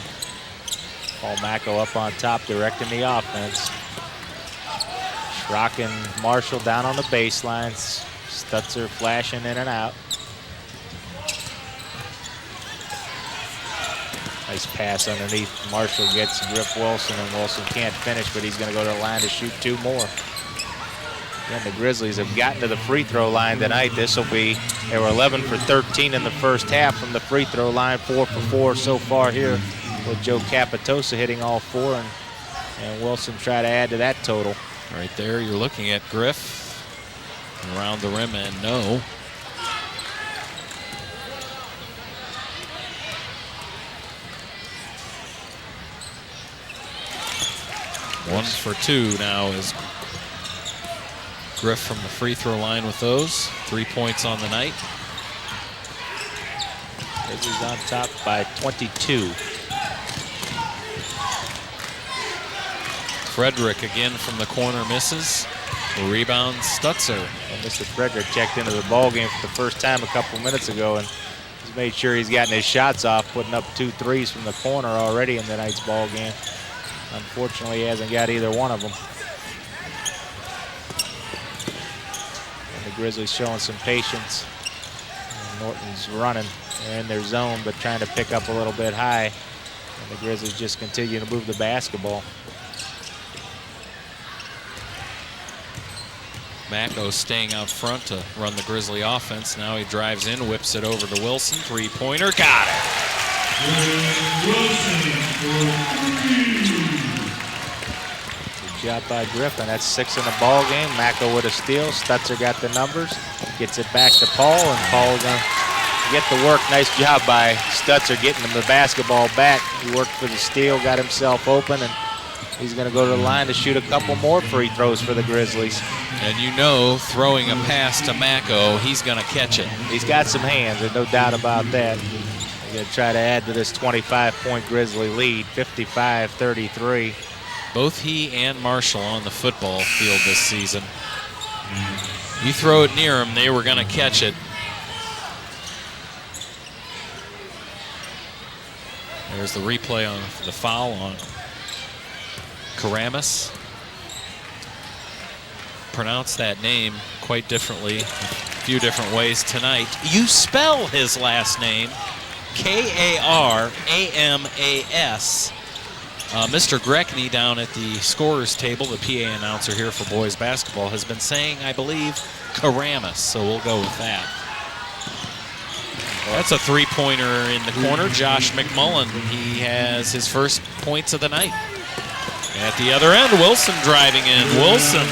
Paul Macko up on top, directing the offense. Schrock and Marshall down on the baseline. Stutzer flashing in and out. Nice pass underneath. Marshall gets Griff Wilson, and Wilson can't finish, but he's going to go to the line to shoot 2 more. And the Grizzlies have gotten to the free throw line tonight. This will be, they were 11 for 13 in the first half from the free throw line, 4 for 4 so far here, with Joe Capitosa hitting all 4, and Wilson try to add to that total. Right there, you're looking at Griff around the rim, and no. One for 2 now is Griff from the free throw line with those. 3 points on the night. Grizzlies on top by 22. Frederick again from the corner misses. Rebound Stutzer. And Mr. Frederick checked into the ball game for the first time a couple minutes ago, and he's made sure he's gotten his shots off, putting up 2 threes from the corner already in tonight's ball game. Unfortunately, he hasn't got either one of them. And the Grizzlies showing some patience. And Norton's running. They're in their zone, but trying to pick up a little bit high. And the Grizzlies just continue to move the basketball. Macko staying out front to run the Grizzly offense. Now he drives in, whips it over to Wilson. Three-pointer, got it. Good job by Griffin. That's 6 in the ball game. Macko with a steal. Stutzer got the numbers. Gets it back to Paul, and Paul gonna get the work. Nice job by Stutzer getting him the basketball back. He worked for the steal, got himself open, and he's going to go to the line to shoot a couple more free throws for the Grizzlies. And you know, throwing a pass to Macko, he's going to catch it. He's got some hands, there's no doubt about that. They're going to try to add to this 25-point Grizzly lead, 55-33. Both he and Marshall on the football field this season. You throw it near them, they were going to catch it. There's the replay on the foul on Karamis. Pronounce that name quite differently, a few different ways tonight. You spell his last name K-A-R-A-M-A-S. Mr. Greckney down at the scorer's table, the PA announcer here for boys basketball, has been saying, I believe, Karamis, so we'll go with that. That's a three-pointer in the corner. Josh McMullen, he has his first points of the night. At the other end, Wilson driving in. Wilson,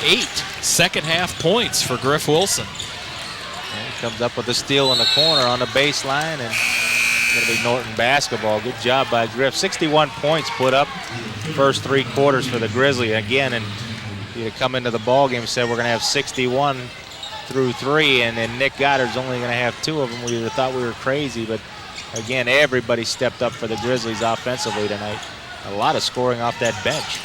8 second-half points for Griff Wilson. And he comes up with a steal in the corner on the baseline, and it's going to be Norton basketball. Good job by Griff. 61 points put up first 3 quarters for the Grizzlies. Again, and you come into the ball game and said we're going to have 61 through 3, and then Nick Goddard's only going to have 2 of them. We would have thought we were crazy, but again, everybody stepped up for the Grizzlies offensively tonight. A lot of scoring off that bench.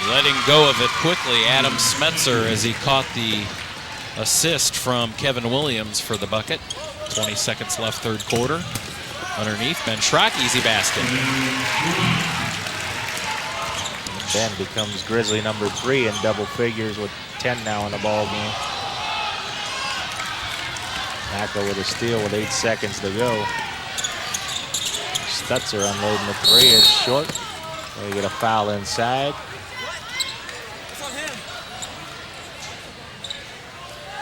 Letting go of it quickly, Adam Smetzer, as he caught the assist from Kevin Williams for the bucket. 20 seconds left, third quarter. Underneath, Ben Shrock, easy basket. Ben becomes Grizzly number 3 in double figures with 10 now in the ball game. Macko with a steal with 8 seconds to go. Stutzer unloading the 3 is short. They get a foul inside.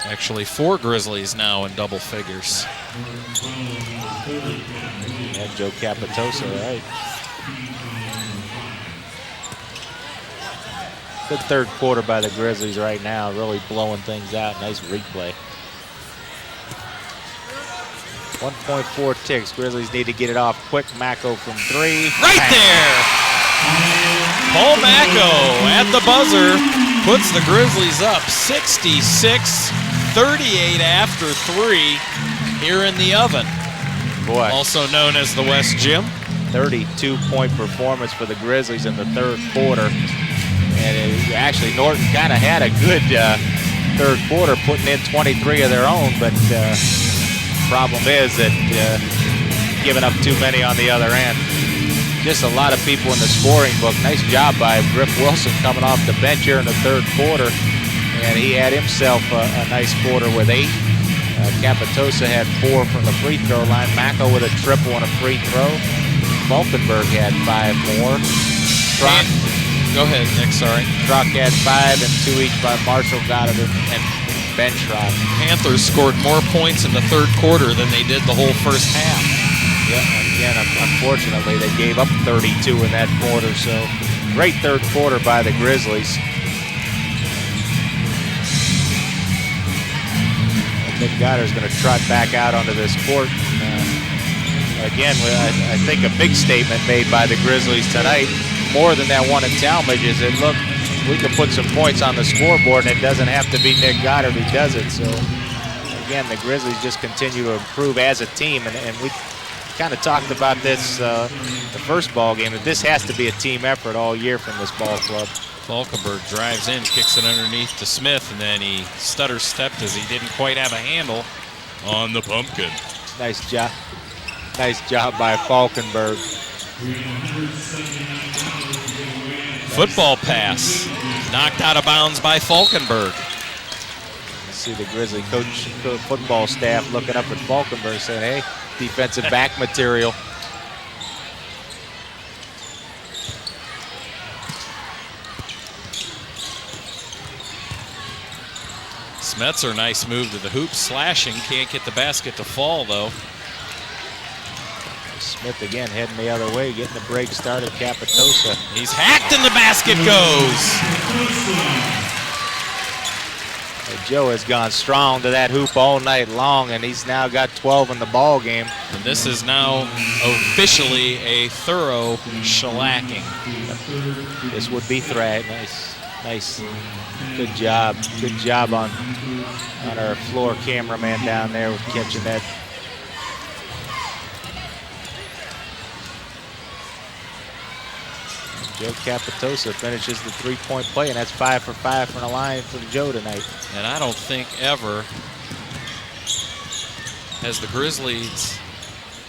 Actually, 4 Grizzlies now in double figures. Yeah, Joe Capitosa, right. Good third quarter by the Grizzlies right now, really blowing things out. Nice replay. 1.4 ticks. Grizzlies need to get it off quick. Mako from 3. Right there! Paul Mako at the buzzer puts the Grizzlies up 66-38 after 3 here in the oven. Boy. Also known as the West Gym. 32-point performance for the Grizzlies in the third quarter. And actually, Norton kind of had a good third quarter, putting in 23 of their own, but problem is that giving up too many on the other end. Just a lot of people in the scoring book. Nice job by Griff Wilson coming off the bench here in the third quarter, and he had himself a nice quarter with 8. Capitosa had 4 from the free throw line. Mako with a triple and a free throw. Falkenberg had 5 more. Schrock, go ahead, Nick, sorry. Schrock had 5 and 2 each by Marshall Goddard and Ben Shrock. Panthers scored more points in the third quarter than they did the whole first half. Yeah, again, unfortunately, they gave up 32 in that quarter, so great third quarter by the Grizzlies. Nick Goddard's going to trot back out onto this court. Again, I think a big statement made by the Grizzlies tonight, more than that one at Talmadge, is that, look, we can put some points on the scoreboard, and it doesn't have to be Nick Goddard who does it. So, again, the Grizzlies just continue to improve as a team, and we kind of talked about this the first ball game, that this has to be a team effort all year from this ball club. Falkenberg drives in, kicks it underneath to Smith, and then he stutter-stepped as he didn't quite have a handle on the pumpkin. Nice job. Nice job by Falkenberg. Football pass, knocked out of bounds by Falkenberg. You see the Grizzly coach, football staff looking up at Falkenberg saying, hey, defensive back material. Smetzer, nice move to the hoop, slashing, can't get the basket to fall though. Smith again heading the other way, getting the break started. Capitosa. He's hacked and the basket goes. Joe has gone strong to that hoop all night long, and he's now got 12 in the ball game. And this is now officially a thorough shellacking. This would be threat. Nice. Good job on our floor cameraman down there with catching that. Joe Capitosa finishes the three-point play, and that's 5 for 5 from the line for Joe tonight. And I don't think ever has the Grizzlies,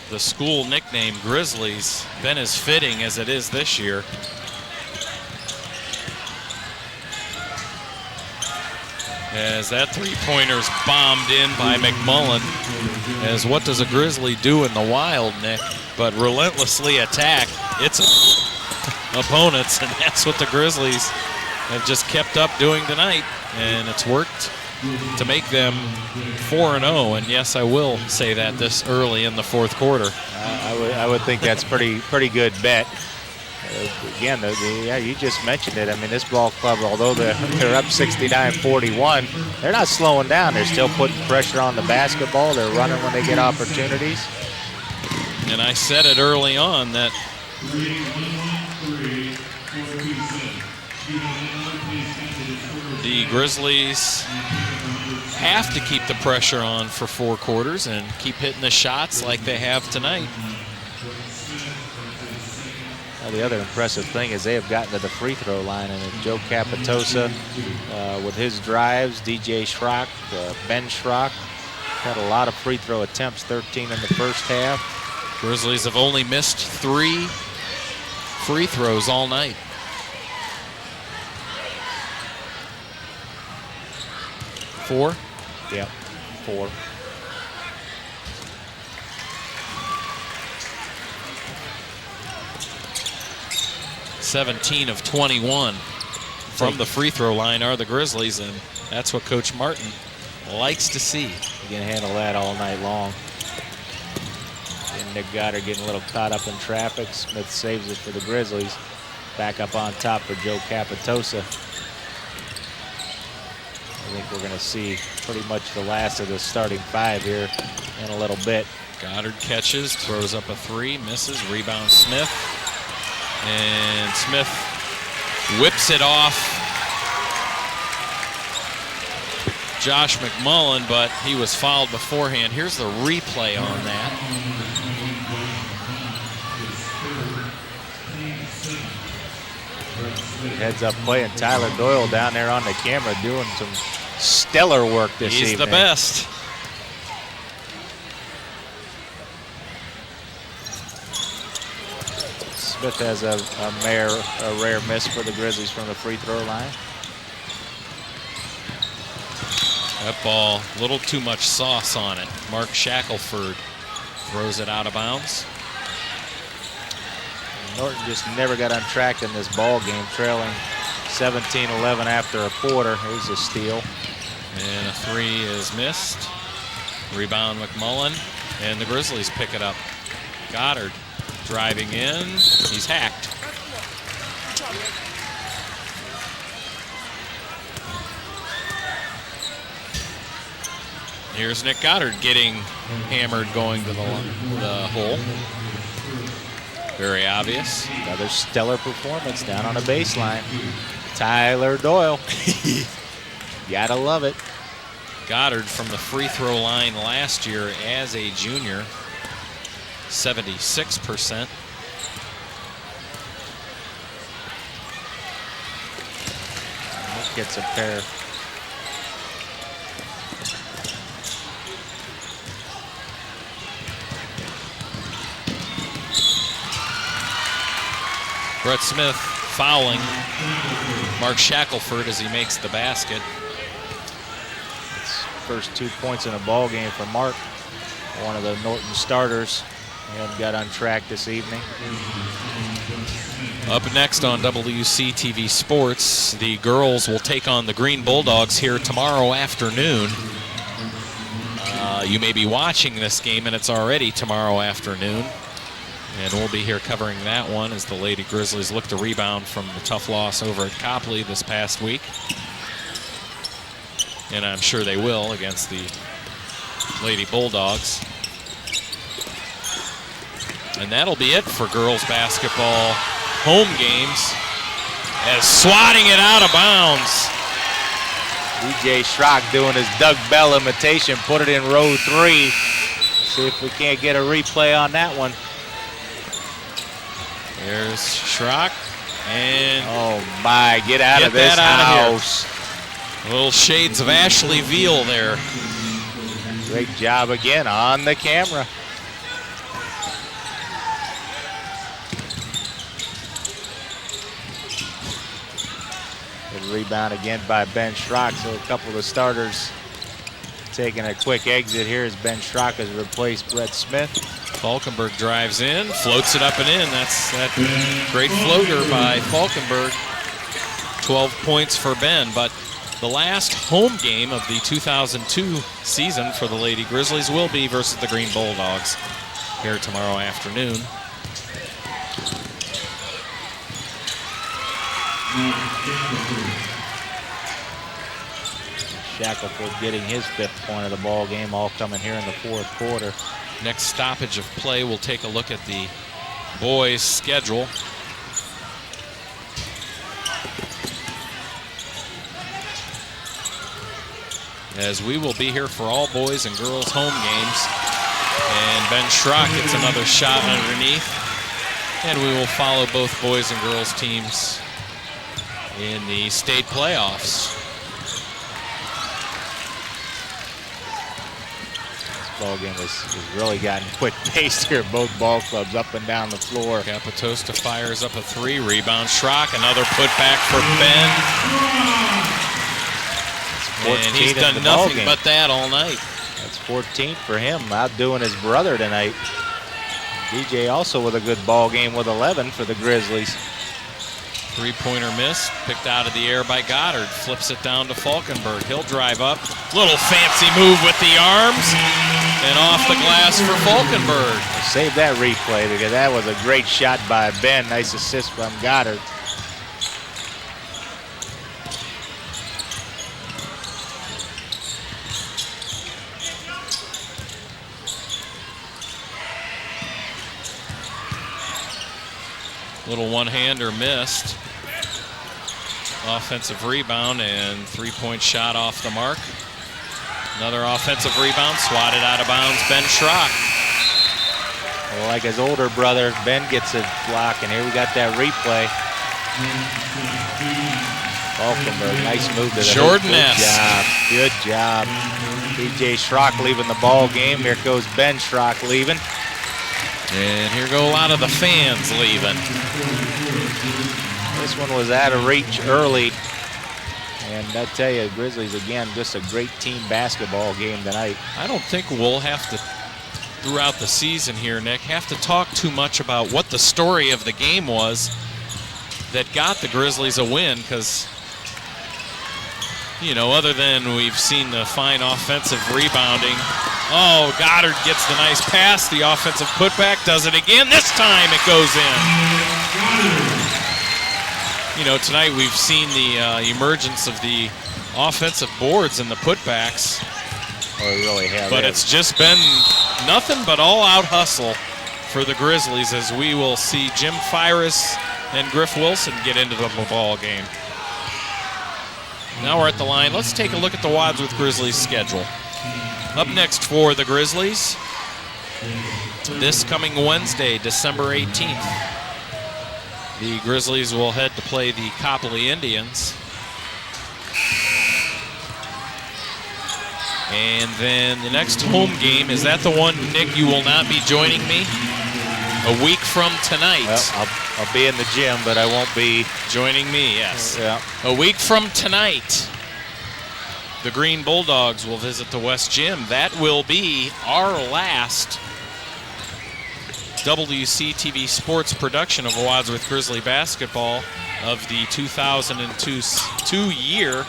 the school nickname Grizzlies, been as fitting as it is this year. As that three-pointer's bombed in by McMullen. As what does a Grizzly do in the wild, Nick? But relentlessly attack its opponents, and that's what the Grizzlies have just kept up doing tonight, and it's worked to make them 4-0. And yes, I will say that this early in the fourth quarter. I would think that's pretty good bet. Again, yeah, you just mentioned it. I mean, this ball club, although they're up 69-41, they're not slowing down. They're still putting pressure on the basketball. They're running when they get opportunities. And I said it early on that the Grizzlies have to keep the pressure on for 4 quarters and keep hitting the shots like they have tonight. Now, the other impressive thing is they have gotten to the free throw line, and Joe Capitosa with his drives, DJ Schrock, Ben Schrock, had a lot of free throw attempts, 13 in the first half. Grizzlies have only missed 3 free throws all night. Four? Yep, 4. (17 of 21 from the free throw line are the Grizzlies, and that's what Coach Martin likes to see. You can handle that all night long. And Nick Goddard getting a little caught up in traffic. Smith saves it for the Grizzlies. Back up on top for Joe Capitosa. I think we're going to see pretty much the last of the starting five here in a little bit. Goddard catches, throws up a three, misses, rebound Smith. And Smith whips it off Josh McMullen, but he was fouled beforehand. Here's the replay on that. Heads up play, and Tyler Doyle down there on the camera doing some stellar work this evening. He's the best. Smith has a rare miss for the Grizzlies from the free throw line. That ball, a little too much sauce on it. Mark Shackelford throws it out of bounds. Norton just never got on track in this ball game, trailing 17-11 after a quarter. Here's a steal. And a three is missed. Rebound McMullen, and the Grizzlies pick it up. Goddard driving in, he's hacked. Here's Nick Goddard getting hammered going to the hole. Very obvious. Another stellar performance down on the baseline. Tyler Doyle. Gotta love it. Goddard from the free throw line last year as a junior, 76%. Gets a pair. Brett Smith fouling Mark Shackelford as he makes the basket. It's first 2 points in a ball game for Mark, one of the Norton starters, and got on track this evening. Up next on WC TV Sports, the girls will take on the Green Bulldogs here tomorrow afternoon. You may be watching this game, and it's already tomorrow afternoon. And we'll be here covering that one as the Lady Grizzlies look to rebound from the tough loss over at Copley this past week. And I'm sure they will against the Lady Bulldogs. And that'll be it for girls basketball home games, as swatting it out of bounds. DJ Schrock doing his Doug Bell imitation, put it in row 3. See if we can't get a replay on that one. There's Schrock, and oh my, get out of this house. Little shades of Ashley Veal there. Great job again on the camera. Good rebound again by Ben Schrock. So a couple of the starters taking a quick exit here as Ben Schrock has replaced Brett Smith. Falkenberg drives in, floats it up and in. That's that great floater by Falkenberg. 12 points for Ben, but the last home game of the 2002 season for the Lady Grizzlies will be versus the Green Bulldogs here tomorrow afternoon. Shackelford getting his 5th point of the ball game, all coming here in the 4th quarter. Next stoppage of play, we'll take a look at the boys' schedule. As we will be here for all boys and girls home games. And Ben Schrock gets another shot underneath. And we will follow both boys and girls teams in the state playoffs. Ball game has really gotten quick pace here. Both ball clubs up and down the floor. Capitosta fires up a 3. Rebound Schrock. Another putback for Ben. And he's done nothing but that all night. That's 14th for him, outdoing his brother tonight. DJ also with a good ball game with 11 for the Grizzlies. 3-pointer miss, picked out of the air by Goddard. Flips it down to Falkenberg. He'll drive up. Little fancy move with the arms. And off the glass for Falkenberg. Save that replay because that was a great shot by Ben. Nice assist from Goddard. Little one-hander missed. Offensive rebound and three-point shot off the mark. Another offensive rebound, swatted out of bounds, Ben Shrock. Well, like his older brother, Ben gets a block, and here we got that replay. Falkenberg, nice move to the Jordan-esque. Good job. DJ Schrock leaving the ball game. Here goes Ben Schrock leaving. And here go a lot of the fans leaving. This one was out of reach early. And I tell you, Grizzlies, again, just a great team basketball game tonight. I don't think we'll have to, throughout the season here, Nick, have to talk too much about what the story of the game was that got the Grizzlies a win, because, you know, other than we've seen the fine offensive rebounding. Oh, Goddard gets the nice pass. The offensive putback does it again. This time it goes in. You know, tonight we've seen the emergence of the offensive boards and the putbacks. Oh, we really have. But it's just been nothing but all-out hustle for the Grizzlies, as we will see Jim Fyrus and Griff Wilson get into the ball game. Now we're at the line. Let's take a look at the Wadsworth Grizzlies schedule. Up next for the Grizzlies, this coming Wednesday, December 18th, the Grizzlies will head to play the Copley Indians. And then the next home game, is that the one, Nick, you will not be joining me? A week from tonight. Well, I'll be in the gym, but I won't be joining me, yes. Yeah. A week from tonight, the Green Bulldogs will visit the West Gym. That will be our last WCTV sports production of Wadsworth Grizzly basketball of the 2002 year.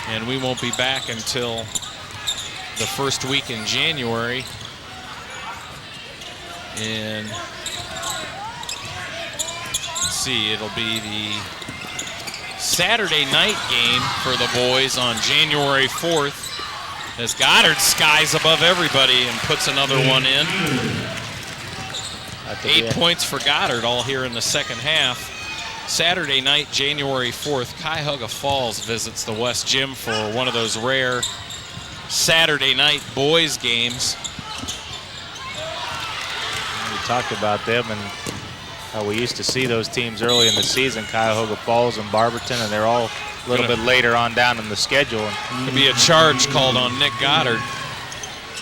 And we won't be back until the first week in January. And let's see, it'll be the Saturday night game for the boys on January 4th, as Goddard skies above everybody and puts another one in. 8 points for Goddard, all here in the second half. Saturday night, January 4th, Cuyahoga Falls visits the West Gym for one of those rare Saturday night boys games. We talked about them and how we used to see those teams early in the season, Cuyahoga Falls and Barberton, and they're all a little bit later on down in the schedule. Could be a charge called on Nick Goddard.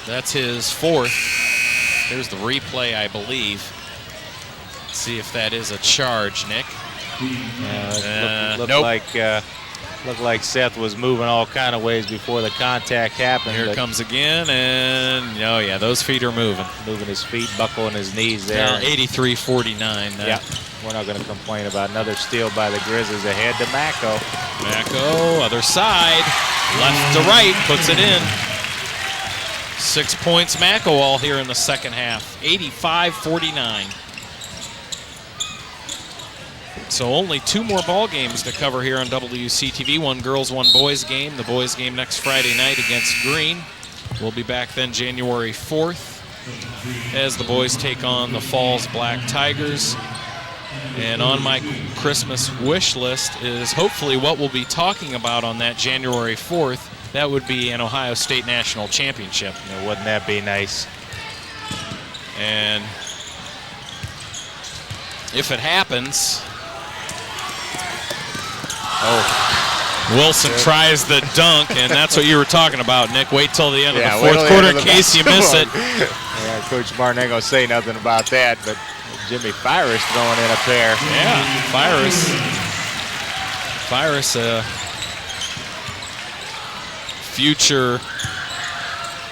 That's his fourth. Here's the replay, I believe. Let's see if that is a charge, Nick. Looked like Seth was moving all kind of ways before the contact happened. Here it comes again, and oh yeah, those feet are moving. Moving his feet, buckling his knees there. Now 83-49. Yeah, we're not going to complain about another steal by the Grizzlies. Ahead to Mako. Mako, other side, left to right, puts it in. 6 points, Mako, all here in the second half. 85-49. So only two more ball games to cover here on WCTV. One girls, one boys game. The boys game next Friday night against Green. We'll be back then January 4th as the boys take on the Falls Black Tigers. And on my Christmas wish list is hopefully what we'll be talking about on that January 4th. That would be an Ohio State National Championship. Now, wouldn't that be nice? And if it happens... Oh, Wilson tries the dunk, and that's what you were talking about, Nick. Wait till the end of the fourth quarter in case you miss it. Yeah, Coach Martin ain't going to say nothing about that, but Jimmy Fyrus throwing in a pair. Yeah, Fyrus, future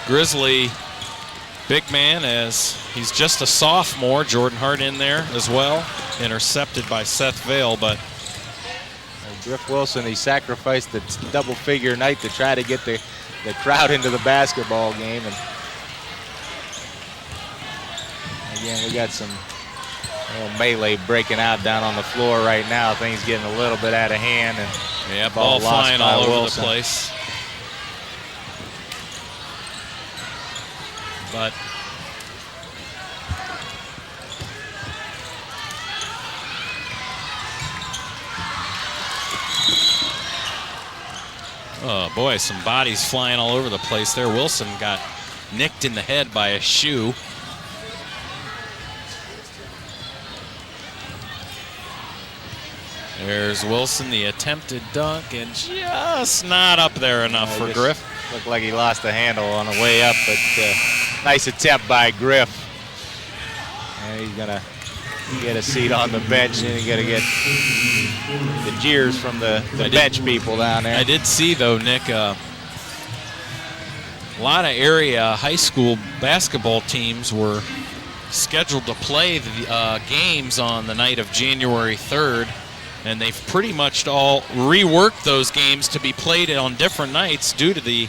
Grizzly big man, as he's just a sophomore. Jordan Hart in there as well, intercepted by Seth Vale, but Griff Wilson, he sacrificed the double-figure night to try to get the crowd into the basketball game. And again, we got some melee breaking out down on the floor right now. Things getting a little bit out of hand. And yeah, ball flying all over the place. But Oh, boy, some bodies flying all over the place there. Wilson got nicked in the head by a shoe. There's Wilson, the attempted dunk, and just not up there enough for Griff. Looked like he lost the handle on the way up, but nice attempt by Griff. And he's going to get a seat on the bench, and he's going to get the jeers from the bench people down there. I did see, though, Nick, a lot of area high school basketball teams were scheduled to play the games on the night of January 3rd. And they've pretty much all reworked those games to be played on different nights due to the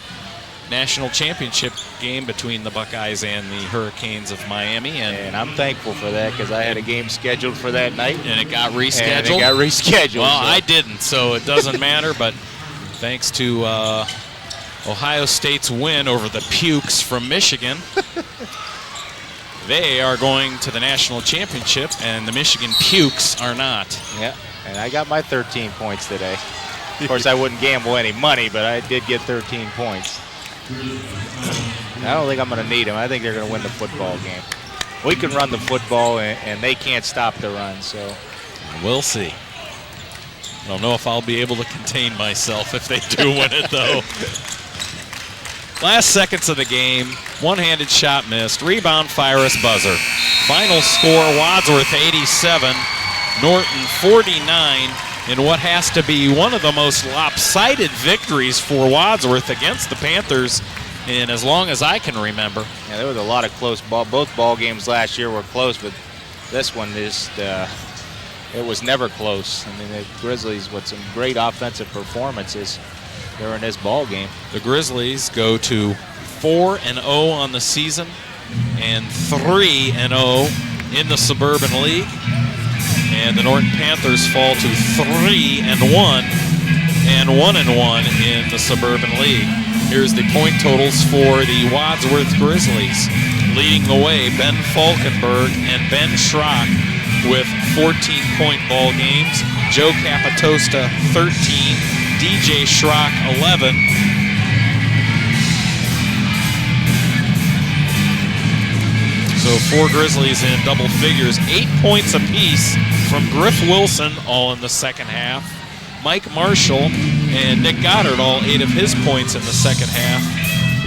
national championship game between the Buckeyes and the Hurricanes of Miami. And I'm thankful for that because I had a game scheduled for that night. And it got rescheduled? Well, so I didn't, so it doesn't matter. But thanks to Ohio State's win over the Pukes from Michigan, they are going to the national championship, and the Michigan Pukes are not. Yeah. And I got my 13 points today. Of course, I wouldn't gamble any money, but I did get 13 points. I don't think I'm going to need them. I think they're going to win the football game. We can run the football, and they can't stop the run. So we'll see. I don't know if I'll be able to contain myself if they do win it, though. Last seconds of the game, one-handed shot missed. Rebound, Fyrus, buzzer. Final score, Wadsworth 87. Norton 49 in what has to be one of the most lopsided victories for Wadsworth against the Panthers in as long as I can remember. Yeah, there was a lot of close ball. Both ball games last year were close, but this one just it was never close. I mean, the Grizzlies with some great offensive performances during this ball game. The Grizzlies go to 4-0 on the season and 3-0 in the Suburban League. And the Norton Panthers fall to 3-1 and 1-1 in the Suburban League. Here's the point totals for the Wadsworth Grizzlies. Leading the way, Ben Falkenberg and Ben Shrock with 14-point ball games. Joe Capitosta, 13. DJ Schrock, 11. So 4 Grizzlies in double figures, 8 points apiece from Griff Wilson, all in the second half. Mike Marshall and Nick Goddard, all 8 of his points in the second half.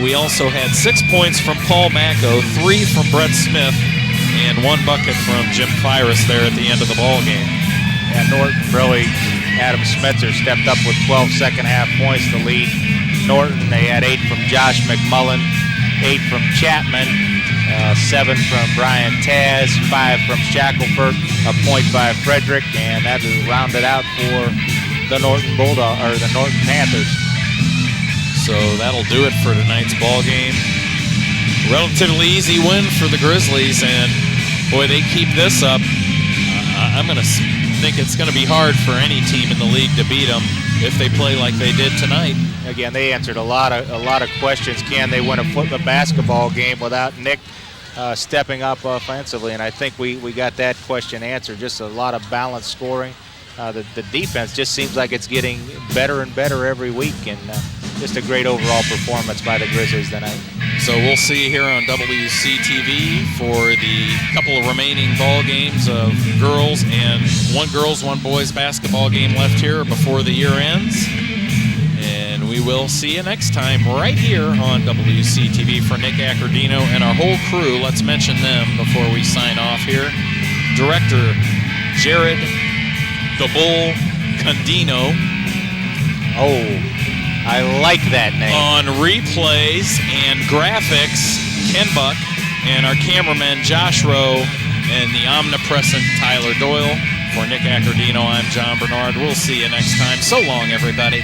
We also had 6 points from Paul Macco, 3 from Brett Smith, and 1 bucket from Jim Fyrus there at the end of the ball game. And Norton really, Adam Smetzer stepped up with 12 second half points to lead Norton. They had 8 from Josh McMullen, 8 from Chapman, 7 from Brian Taz, 5 from Shackelford, a point by Frederick, and that is rounded out for the Norton the Norton Panthers. So that'll do it for tonight's ball game. Relatively easy win for the Grizzlies, and boy, they keep this up. I'm going to think it's going to be hard for any team in the league to beat them if they play like they did tonight. Again, they answered a lot of questions. Can they win a basketball game without Nick stepping up offensively? And I think we got that question answered. Just a lot of balanced scoring. The defense just seems like it's getting better and better every week, and just a great overall performance by the Grizzlies tonight. So we'll see here on WCTV for the couple of remaining ball games of girls and one boys basketball game left here before the year ends. And we will see you next time right here on WCTV. For Nick Accordino and our whole crew, let's mention them before we sign off here. Director Jared the Bull Condino. Oh, I like that name. On replays and graphics, Ken Buck, and our cameraman Josh Rowe, and the omnipresent Tyler Doyle. For Nick Accordino, I'm John Bernard. We'll see you next time. So long, everybody.